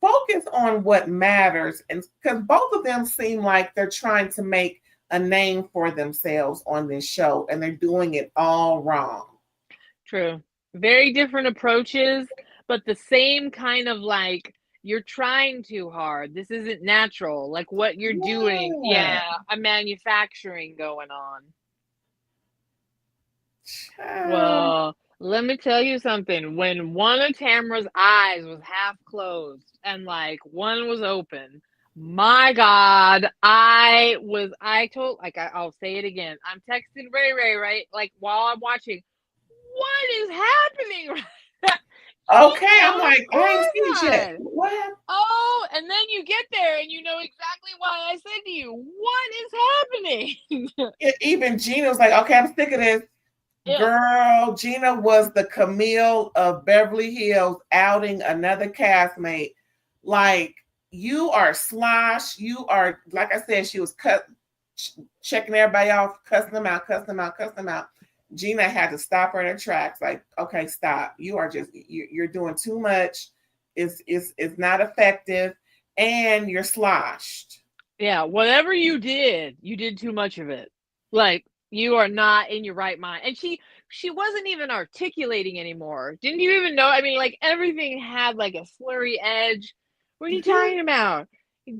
Focus on what matters. And because both of them seem like they're trying to make a name for themselves on this show, and they're doing it all wrong. true. Very different approaches, but the same kind of like you're trying too hard. This isn't natural. Like what you're doing, Yeah. yeah, a manufacturing going on. Well, let me tell you something. When one of Tamra's eyes was half closed and like one was open, my God, I told, like, I'll say it again. I'm texting Ray Ray, right? Like, while I'm watching, what is happening? Okay, I'm So like, I ain't seen shit. horrified. What happened? Oh, and then you get there and you know exactly why I said to you, what is happening? Even Gina was like, okay, I'm sick of this. Yeah. Girl, Gina was the Camille of Beverly Hills outing another castmate. Like, you are slosh. You are, like I said, she was checking everybody off, cussing them out, cussing them out, cussing them out. Gina had to stop her in her tracks. Like, okay, stop. You are just, you're doing too much. It's not effective, and you're sloshed. Yeah, whatever you did too much of it. Like you are not in your right mind. And she wasn't even articulating anymore. Didn't you even know? I mean, like everything had like a slurry edge. What are you talking about?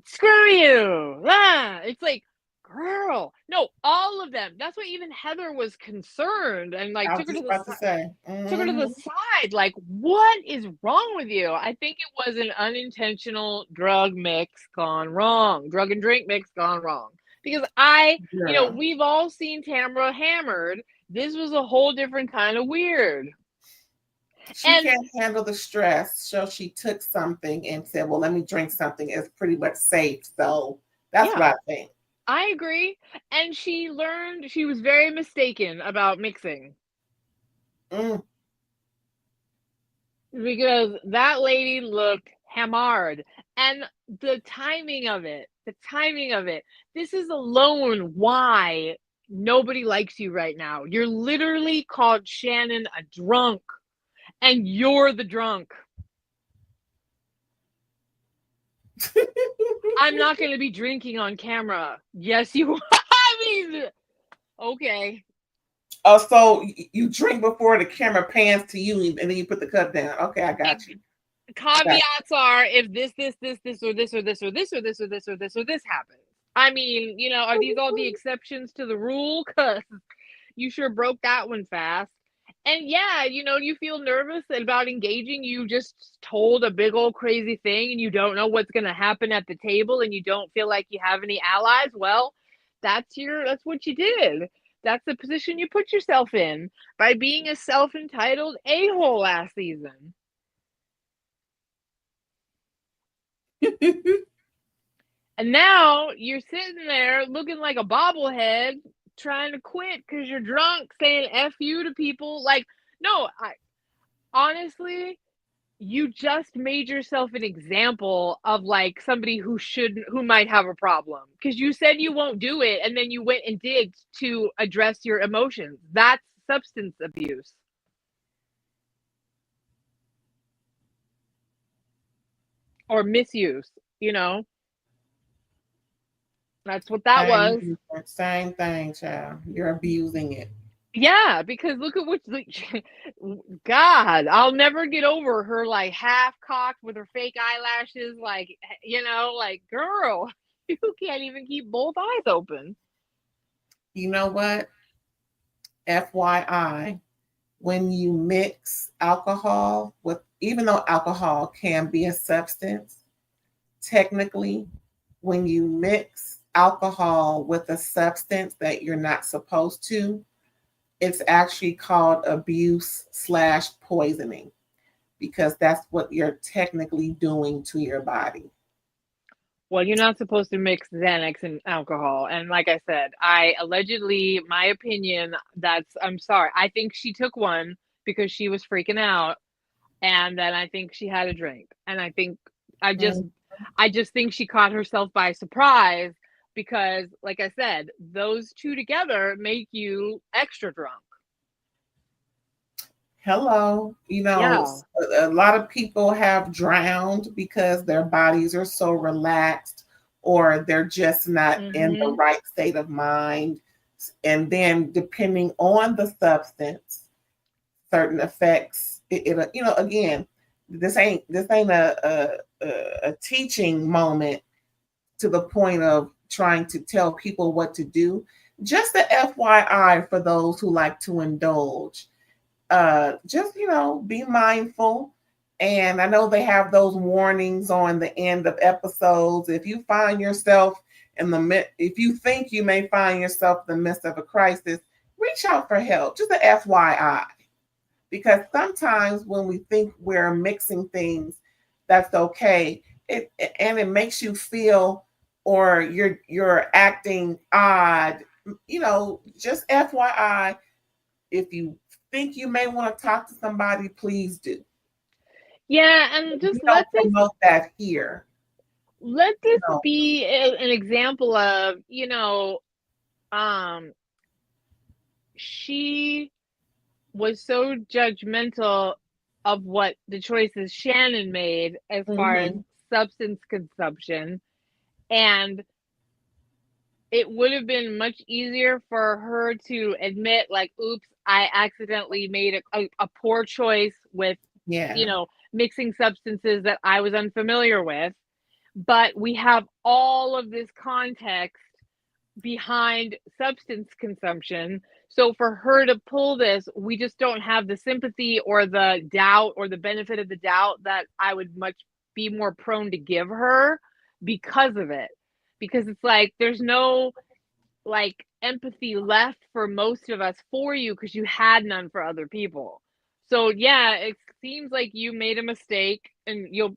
Screw you. Ah, it's like, girl. No, all of them. That's why even Heather was concerned and like I was just about to say. took her to the side. Like, what is wrong with you? I think it was an unintentional drug mix gone wrong, drug and drink mix gone wrong. Because Girl. we've all seen Tamra hammered. This was a whole different kind of weird. She And can't handle the stress, so she took something and said, well, let me drink something. It's pretty much safe. So that's what yeah, I think. I agree. And she was very mistaken about mixing. Mm. Because that lady looked hammered, and the timing of it, this is alone why nobody likes you right now. You're literally called Shannon a drunk, and you're the drunk. I'm not going to be drinking on camera. Yes, you are. I mean, okay. Oh, so you drink before the camera pans to you, and then you put the cup down. Okay, I got you. Caveats are if this, or this, or this, or this, or this, or this, or this, or this happens. I mean, are these all the exceptions to the rule? Because you sure broke that one fast. And yeah, you feel nervous about engaging. You just told a big old crazy thing and you don't know what's going to happen at the table and you don't feel like you have any allies. Well, that's what you did. That's the position you put yourself in by being a self-entitled a-hole last season. And now you're sitting there looking like a bobblehead trying to quit because you're drunk saying F you to people. Like, no, honestly, you just made yourself an example of like somebody who might have a problem because you said you won't do it and then you went and did to address your emotions. That's substance abuse. Or misuse, That's what that was. Same thing, child. You're abusing it. Yeah, because look at God, I'll never get over her like half cocked with her fake eyelashes, like like girl, you can't even keep both eyes open. You know what? FYI, when you mix alcohol with, even though alcohol can be a substance, technically, when you mix alcohol with a substance that you're not supposed to, it's actually called abuse/poisoning. because that's what you're technically doing to your body. Well, you're not supposed to mix Xanax and alcohol. And like I said, my opinion, I'm sorry. I think she took one because she was freaking out. And then I think she had a drink. And I just think she caught herself by surprise because, like I said, those two together make you extra drunk. Hello. Yeah. A lot of people have drowned because their bodies are so relaxed or they're just not in the right state of mind. And then depending on the substance, certain effects, again, this ain't a teaching moment to the point of trying to tell people what to do. Just a FYI for those who like to indulge. Just be mindful. And I know they have those warnings on the end of episodes. If you find yourself if you think you may find yourself in the midst of a crisis, reach out for help. Just a FYI. Because sometimes when we think we're mixing things, that's okay. It makes you feel, or you're acting odd. Just FYI, if you think you may want to talk to somebody, please do. Yeah, and just let this promote that here. Let this be an example of, she was so judgmental of what the choices Shannon made as far as substance consumption, and it would have been much easier for her to admit, like, oops, I accidentally made a poor choice with, mixing substances that I was unfamiliar with. But we have all of this context behind substance consumption. So for her to pull this, we just don't have the sympathy or the doubt or the benefit of the doubt that I would much be more prone to give her because of it. Because it's like, there's no like empathy left for most of us for you because you had none for other people. So yeah, it seems like you made a mistake and you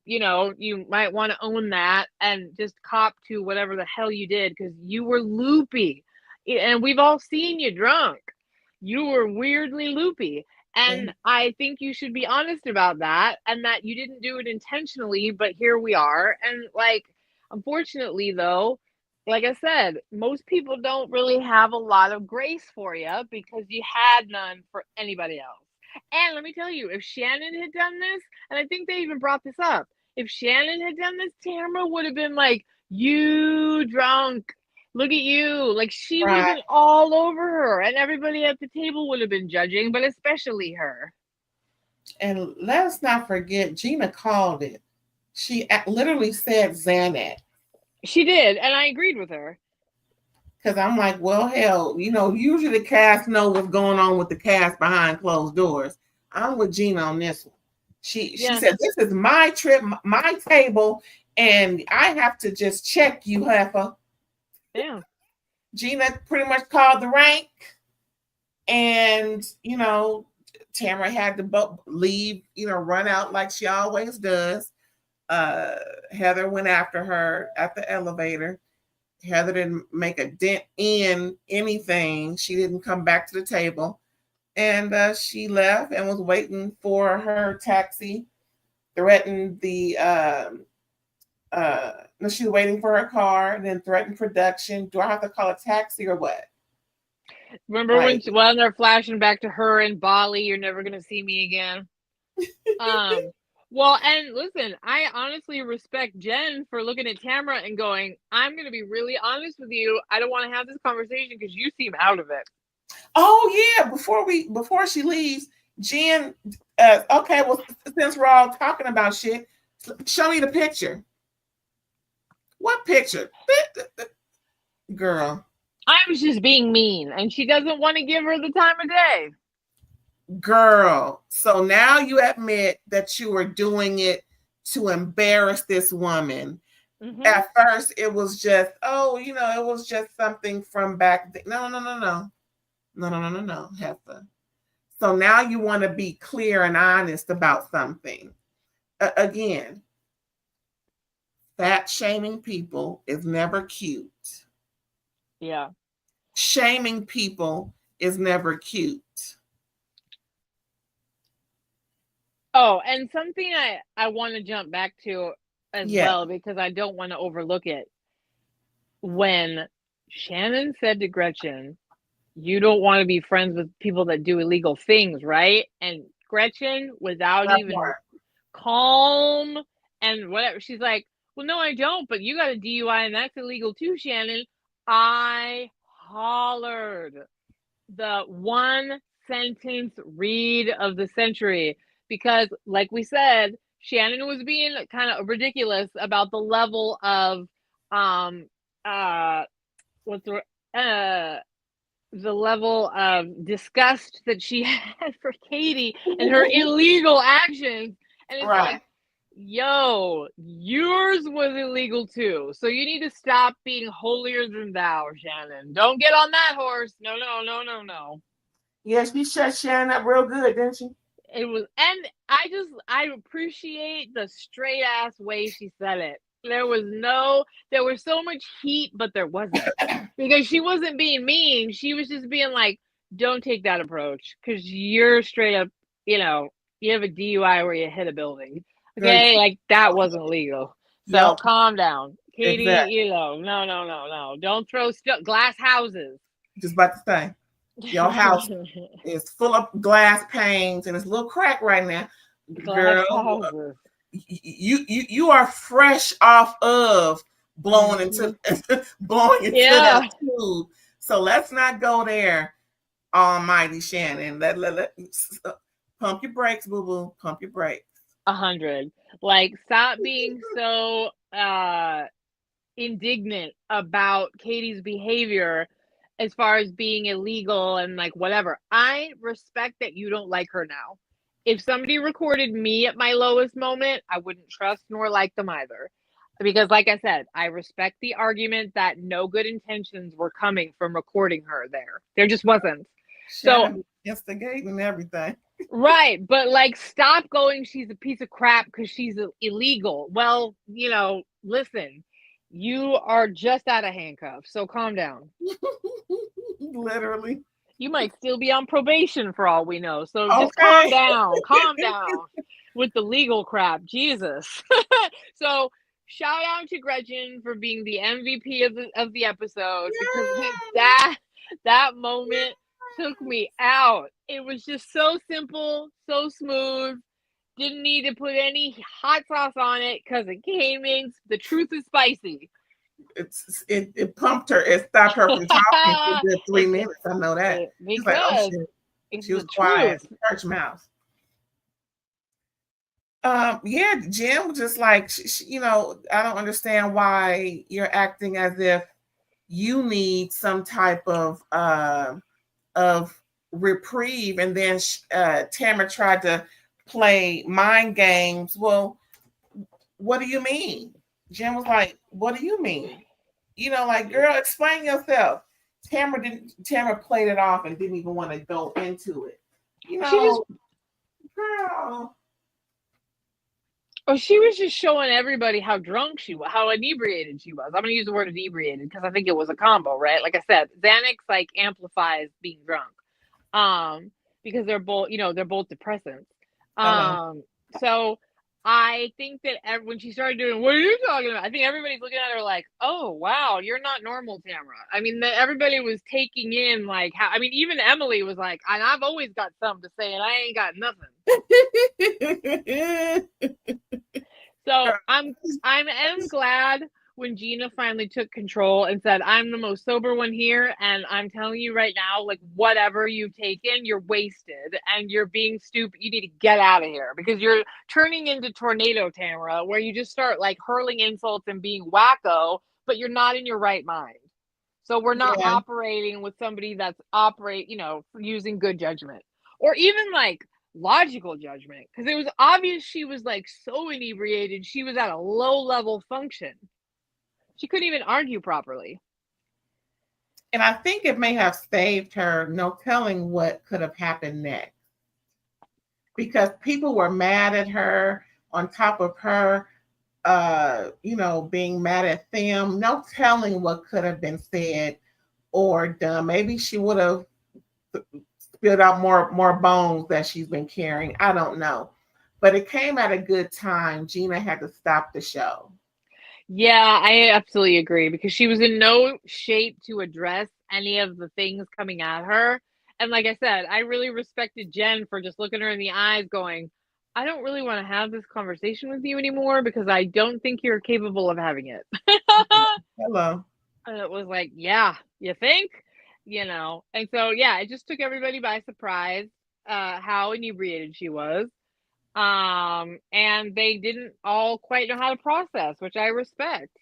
might want to own that and just cop to whatever the hell you did because you were loopy. And we've all seen you drunk. You were weirdly loopy. And I think you should be honest about that and that you didn't do it intentionally, but here we are. And like, unfortunately though, like I said, most people don't really have a lot of grace for you because you had none for anybody else. And let me tell you, if Shannon had done this, and I think they even brought this up, if Shannon had done this, Tamra would have been like, you drunk. Look at you. Like, she would have been all over her, and everybody at the table would have been judging, but especially her. And let's not forget, Gina called it. She literally said Xanax. She did, and I agreed with her. Because I'm like, well, hell, usually the cast know what's going on with the cast behind closed doors. I'm with Gina on this one. She said, this is my trip, my table, and I have to just check you, heifer. Yeah. Gina pretty much called the rank. And, Tamra had to leave, run out like she always does. Heather went after her at the elevator. Heather didn't make a dent in anything. She didn't come back to the table. And she left and was waiting for her taxi, threatened she was waiting for her car and then threatened production. Do I have to call a taxi or what? Remember when they're flashing back to her in Bali, you're never going to see me again? Well, and listen, I honestly respect Jen for looking at Tamra and going, I'm going to be really honest with you. I don't want to have this conversation because you seem out of it. Oh, yeah. Before she leaves, Jen, okay, well, since we're all talking about shit, show me the picture. What picture? Girl. I was just being mean, and she doesn't want to give her the time of day. Girl, so now you admit that you were doing it to embarrass this woman. Mm-hmm. At first, it was just, it was just something from back then. No, Heifer. So now you want to be clear and honest about something. Again, fat shaming people is never cute. Yeah. Shaming people is never cute. Oh, and something I want to jump back to as Yeah. well, because I don't want to overlook it. When Shannon said to Gretchen, you don't want to be friends with people that do illegal things, right? And Gretchen, without That even part. calm and whatever, she's like, well, no, I don't, but you got a DUI and that's illegal too, Shannon. I hollered the one sentence read of the century because, like we said, Shannon was being kind of ridiculous about the level of what's the level of disgust that she had for Katie and her illegal actions. And it's Right. like, yo, yours was illegal too. So you need to stop being holier than thou, Shannon. Don't get on that horse. No. Yeah, she shut Shannon up real good, didn't she? It was, and I appreciate the straight ass way she said it. There was so much heat, but there wasn't. Because she wasn't being mean. She was just being like, don't take that approach because you're straight up, you have a DUI where you hit a building. Okay, like that wasn't legal. So calm down, Katie. Exactly. No. Don't throw glass houses. Just about to say, your house is full of glass panes and it's a little crack right now. Glass Girl, houses. you are fresh off of blowing into that tube. So let's not go there, almighty Shannon. Let pump your brakes, boo-boo. Pump your brakes. 100. Like, stop being so indignant about Katie's behavior as far as being illegal and like whatever. I respect that you don't like her now. If somebody recorded me at my lowest moment, I wouldn't trust nor like them either. Because like I said, I respect the argument that no good intentions were coming from recording her there. There just wasn't. Shannon so instigating everything. Right, but like stop going, she's a piece of crap because she's illegal. Well, listen, you are just out of handcuffs, so calm down. Literally. You might still be on probation for all we know. So just calm down with the legal crap. Jesus. So shout out to Gretchen for being the MVP of the episode because that moment took me out. It was just so simple, so smooth. Didn't need to put any hot sauce on it because it came in. The truth is spicy. It pumped her. It stopped her from talking for good 3 minutes. I know that. Because like, oh, shit. She was quiet. Church mouse. Yeah, Jim was just like, I don't understand why you're acting as if you need some type of reprieve, and then Tamra tried to play mind games. Well, what do you mean? Jim was like, what do you mean? Like, girl, explain yourself. Tamra played it off and didn't even want to go into it. Girl. Oh, she was just showing everybody how drunk she was, how inebriated she was. I'm going to use the word inebriated because I think it was a combo, right? Like I said, Xanax like amplifies being drunk. Because they're both depressants. So I think that when she started doing, what are you talking about? I think everybody's looking at her like, oh, wow, you're not normal, Tamra. I mean, everybody was taking in like how, I mean, even Emily was like, and I've always got something to say and I ain't got nothing. So I'm glad when Gina finally took control and said, I'm the most sober one here. And I'm telling you right now, like, whatever you've taken, you're wasted and you're being stupid. You need to get out of here because you're turning into Tornado Tamra, where you just start like hurling insults and being wacko, but you're not in your right mind. So we're not operating with somebody that's using good judgment or even like logical judgment, because it was obvious she was like so inebriated. She was at a low level function. She couldn't even argue properly. And I think it may have saved her no telling what could have happened next. because people were mad at her on top of her, being mad at them. No telling what could have been said or done. Maybe she would have spilled out more bones that she's been carrying. I don't know. But it came at a good time. Gina had to stop the show. Yeah, I absolutely agree because she was in no shape to address any of the things coming at her. And like I said, I really respected Jen for just looking her in the eyes going, I don't really want to have this conversation with you anymore because I don't think you're capable of having it. Hello. And it was like, yeah, you think? And so yeah, it just took everybody by surprise how inebriated she was. And they didn't all quite know how to process, which I respect.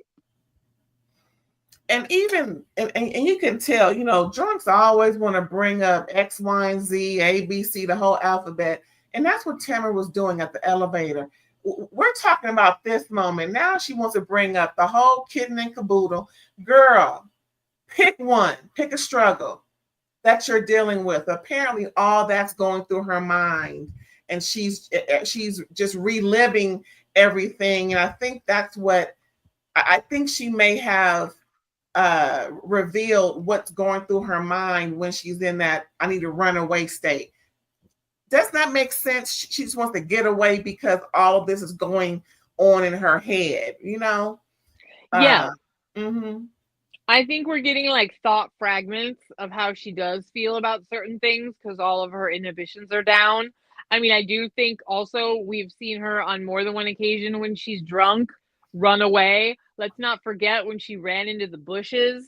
And even and you can tell, drunks always want to bring up X, Y, and Z, A, B, C, the whole alphabet. And that's what Tamara was doing at the elevator. We're talking about this moment. Now she wants to bring up the whole kid and caboodle. Girl, pick one, pick a struggle that you're dealing with. Apparently, all that's going through her mind, and she's just reliving everything. And I think that's what I think she may have revealed what's going through her mind when she's in that I need to run away state. Does not make sense. She just wants to get away because all of this is going on in her head, Yeah. Mm-hmm. I think we're getting like thought fragments of how she does feel about certain things because all of her inhibitions are down. I mean, I do think also we've seen her on more than one occasion when she's drunk run away. Let's not forget when she ran into the bushes.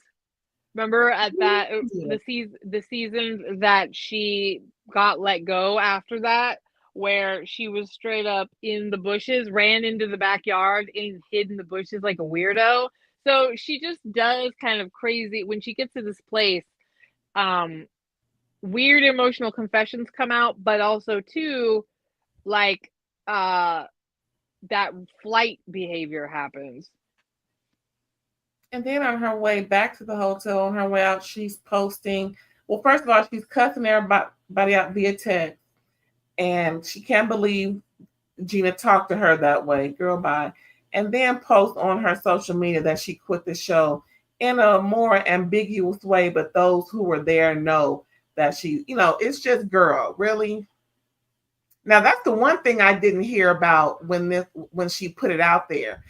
Remember at that the season that she got let go after that, where she was straight up in the bushes, ran into the backyard and hid in the bushes like a weirdo. So she just does kind of crazy when she gets to this place. Weird emotional confessions come out, but also too, like that flight behavior happens. And then on her way back to the hotel, on her way out, she's posting. Well, first of all, she's cussing everybody out via text. And she can't believe Gina talked to her that way. Girl, bye. And then post on her social media that she quit the show in a more ambiguous way, but those who were there know that she, it's just girl, really. Now that's the one thing I didn't hear about when she put it out there.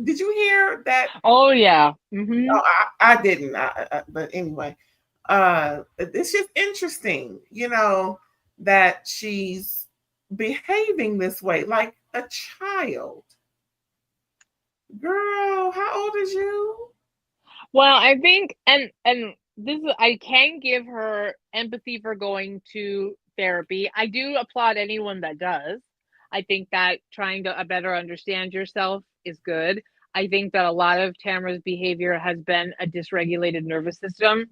Did you hear that? Oh yeah. Mm-hmm. No, I didn't. But anyway, it's just interesting, that she's behaving this way like a child. Girl, how old is you? Well, I think and this is I can give her empathy for going to therapy. I do applaud anyone that does. I think that trying to better understand yourself is good. I think that a lot of Tamara's behavior has been a dysregulated nervous system,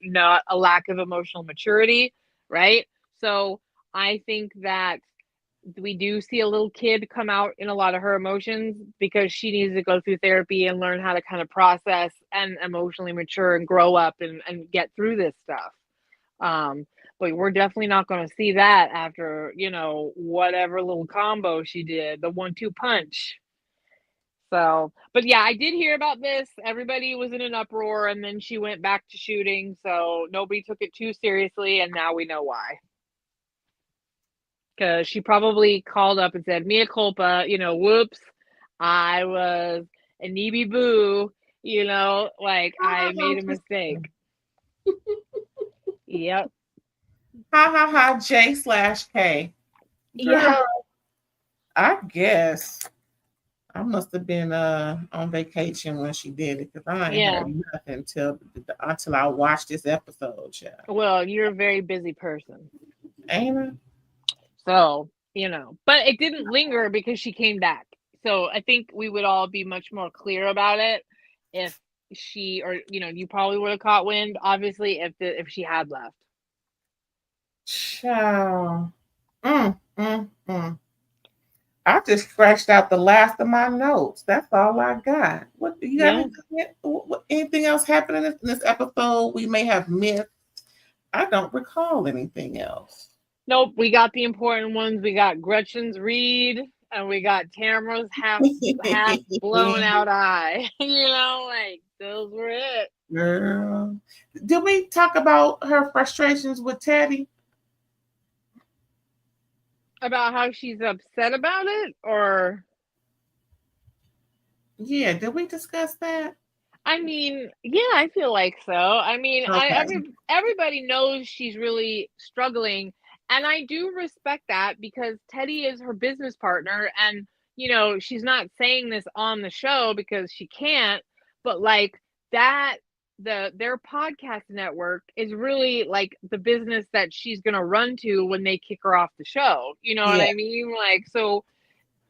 not a lack of emotional maturity, right? So I think that we do see a little kid come out in a lot of her emotions because she needs to go through therapy and learn how to kind of process and emotionally mature and grow up and get through this stuff. But we're definitely not going to see that after, whatever little combo she did, the 1-2 punch. So, but yeah, I did hear about this. Everybody was in an uproar and then she went back to shooting. So nobody took it too seriously. And now we know why. Because she probably called up and said, mea culpa, whoops, I was a neeby boo, I made a mistake. Yep. Ha ha ha, J/K. Yeah. I guess I must have been on vacation when she did it because I ain't heard nothing until I watched this episode. Yeah. Well, you're a very busy person. Ain't I? So, but it didn't linger because she came back. So I think we would all be much more clear about it if she or you probably would have caught wind, obviously, if she had left. Ciao. I just scratched out the last of my notes. That's all I got. What do you got? Anything else happening in this episode we may have missed? I don't recall anything else. Nope, we got the important ones. We got Gretchen's read, and we got Tamra's half blown out eye. Like those were it. Girl. Did we talk about her frustrations with Teddy? About how she's upset about it, or Yeah, did we discuss that? I mean, yeah, I feel like so. I mean, Okay. everybody knows she's really struggling, and I do respect that because Teddy is her business partner, and she's not saying this on the show because she can't, but like that their podcast network is really like the business that she's going to run to when they kick her off the show. You know what Yeah. I mean? Like, so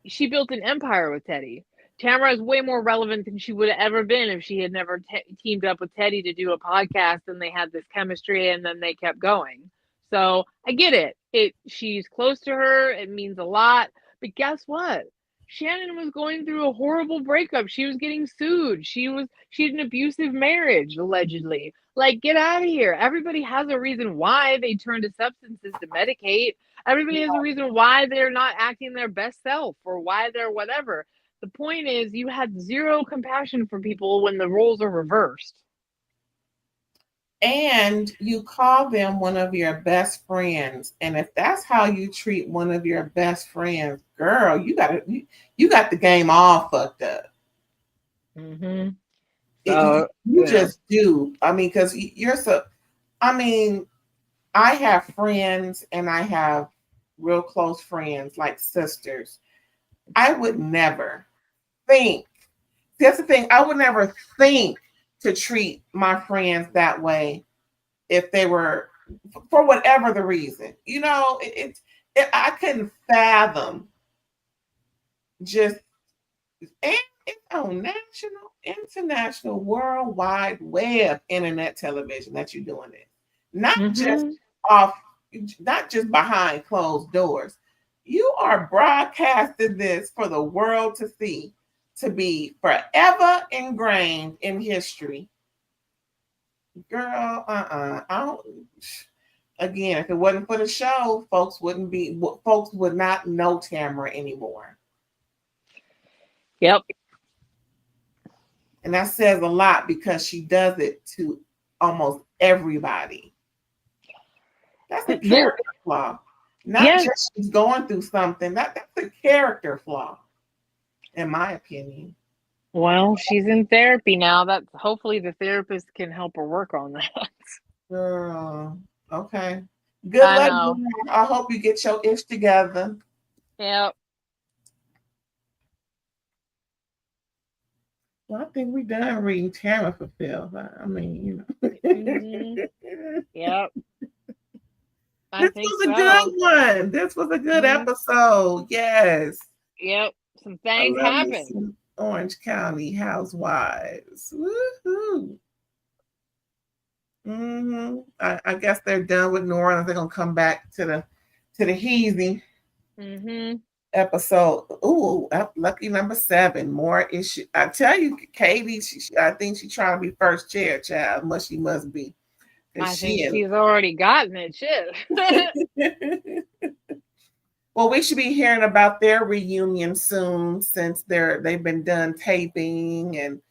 she built an empire with Teddy. Tamara is way more relevant than she would have ever been if she had never teamed up with Teddy to do a podcast and they had this chemistry and then they kept going. So I get it. She's close to her. It means a lot. But guess what? Shannon was going through a horrible breakup. She was getting sued. She had an abusive marriage, allegedly. Like, get out of here. Everybody has a reason why they turn to substances to medicate. Everybody has a reason why they're not acting their best self or why they're whatever. The point is, you had zero compassion for people when the roles are reversed. And you call them one of your best friends. And if that's how you treat one of your best friends, girl, you got the game all fucked up. Mm-hmm. You just do. I mean, because you're so. I mean, I have friends and I have real close friends, like sisters. I would never think. That's the thing. I would never think to treat my friends that way if they were, for whatever the reason. I couldn't fathom just, and it's on national, international, worldwide web internet television that you're doing it. Not just off, not just behind closed doors. You are broadcasting this for the world to see, to be forever ingrained in history. Girl, I don't. Again, if it wasn't for the show, folks would not know Tamra anymore. Yep. And that says a lot because she does it to almost everybody. That's a character flaw. Not just she's going through something. That's a character flaw, in my opinion. Well, she's in therapy now. Hopefully the therapist can help her work on that. Girl, okay. Good luck. I hope you get your ish together. Yep. Well, I think we done reading Tamra for Phil. I mean, Yep. This was a good one. This was a good episode. Yes. Yep. Some things happen. Orange County Housewives. Woohoo. I guess they're done with New Orleans. They're gonna come back to the Heezy episode. Ooh, lucky number 7. More issue. I tell you, Katie. I think she's trying to be first chair, child. She must be. I think she's already gotten it. Shit. Well, we should be hearing about their reunion soon, since they've been done taping and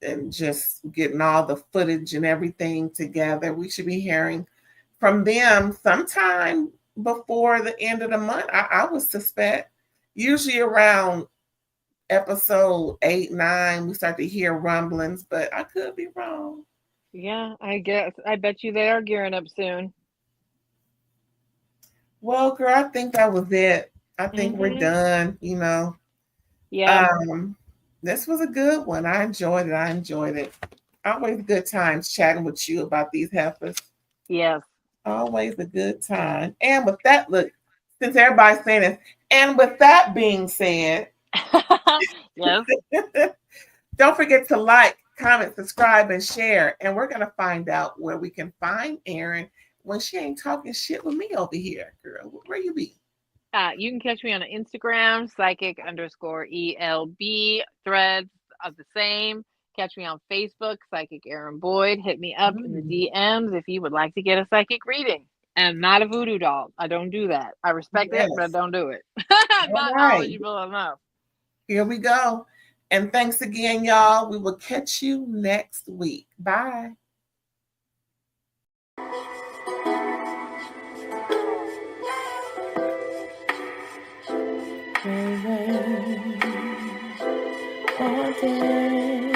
and just getting all the footage and everything together. We should be hearing from them sometime before the end of the month. I would suspect usually around episode 8, 9, we start to hear rumblings, but I could be wrong. Yeah, I bet you they are gearing up soon. Well, girl, I think that was it. I think we're done, Yeah. This was a good one. I enjoyed it. Always good times chatting with you about these heifers. Yes. Always a good time. And with that, look, since everybody's saying this, and with that being said, yes. Don't forget to like, comment, subscribe, and share. And we're going to find out where we can find Erin when she ain't talking shit with me over here, girl. Where you be? You can catch me on Instagram, psychic_ELB, threads of the same. Catch me on Facebook, Psychic Erin Boyd. Hit me up in the DMs if you would like to get a psychic reading. And not a voodoo doll. I don't do that. I respect it, but I Yes. don't do it. All Not right. knowledgeable enough. Here we go. And thanks again, y'all. We will catch you next week. Bye. All day.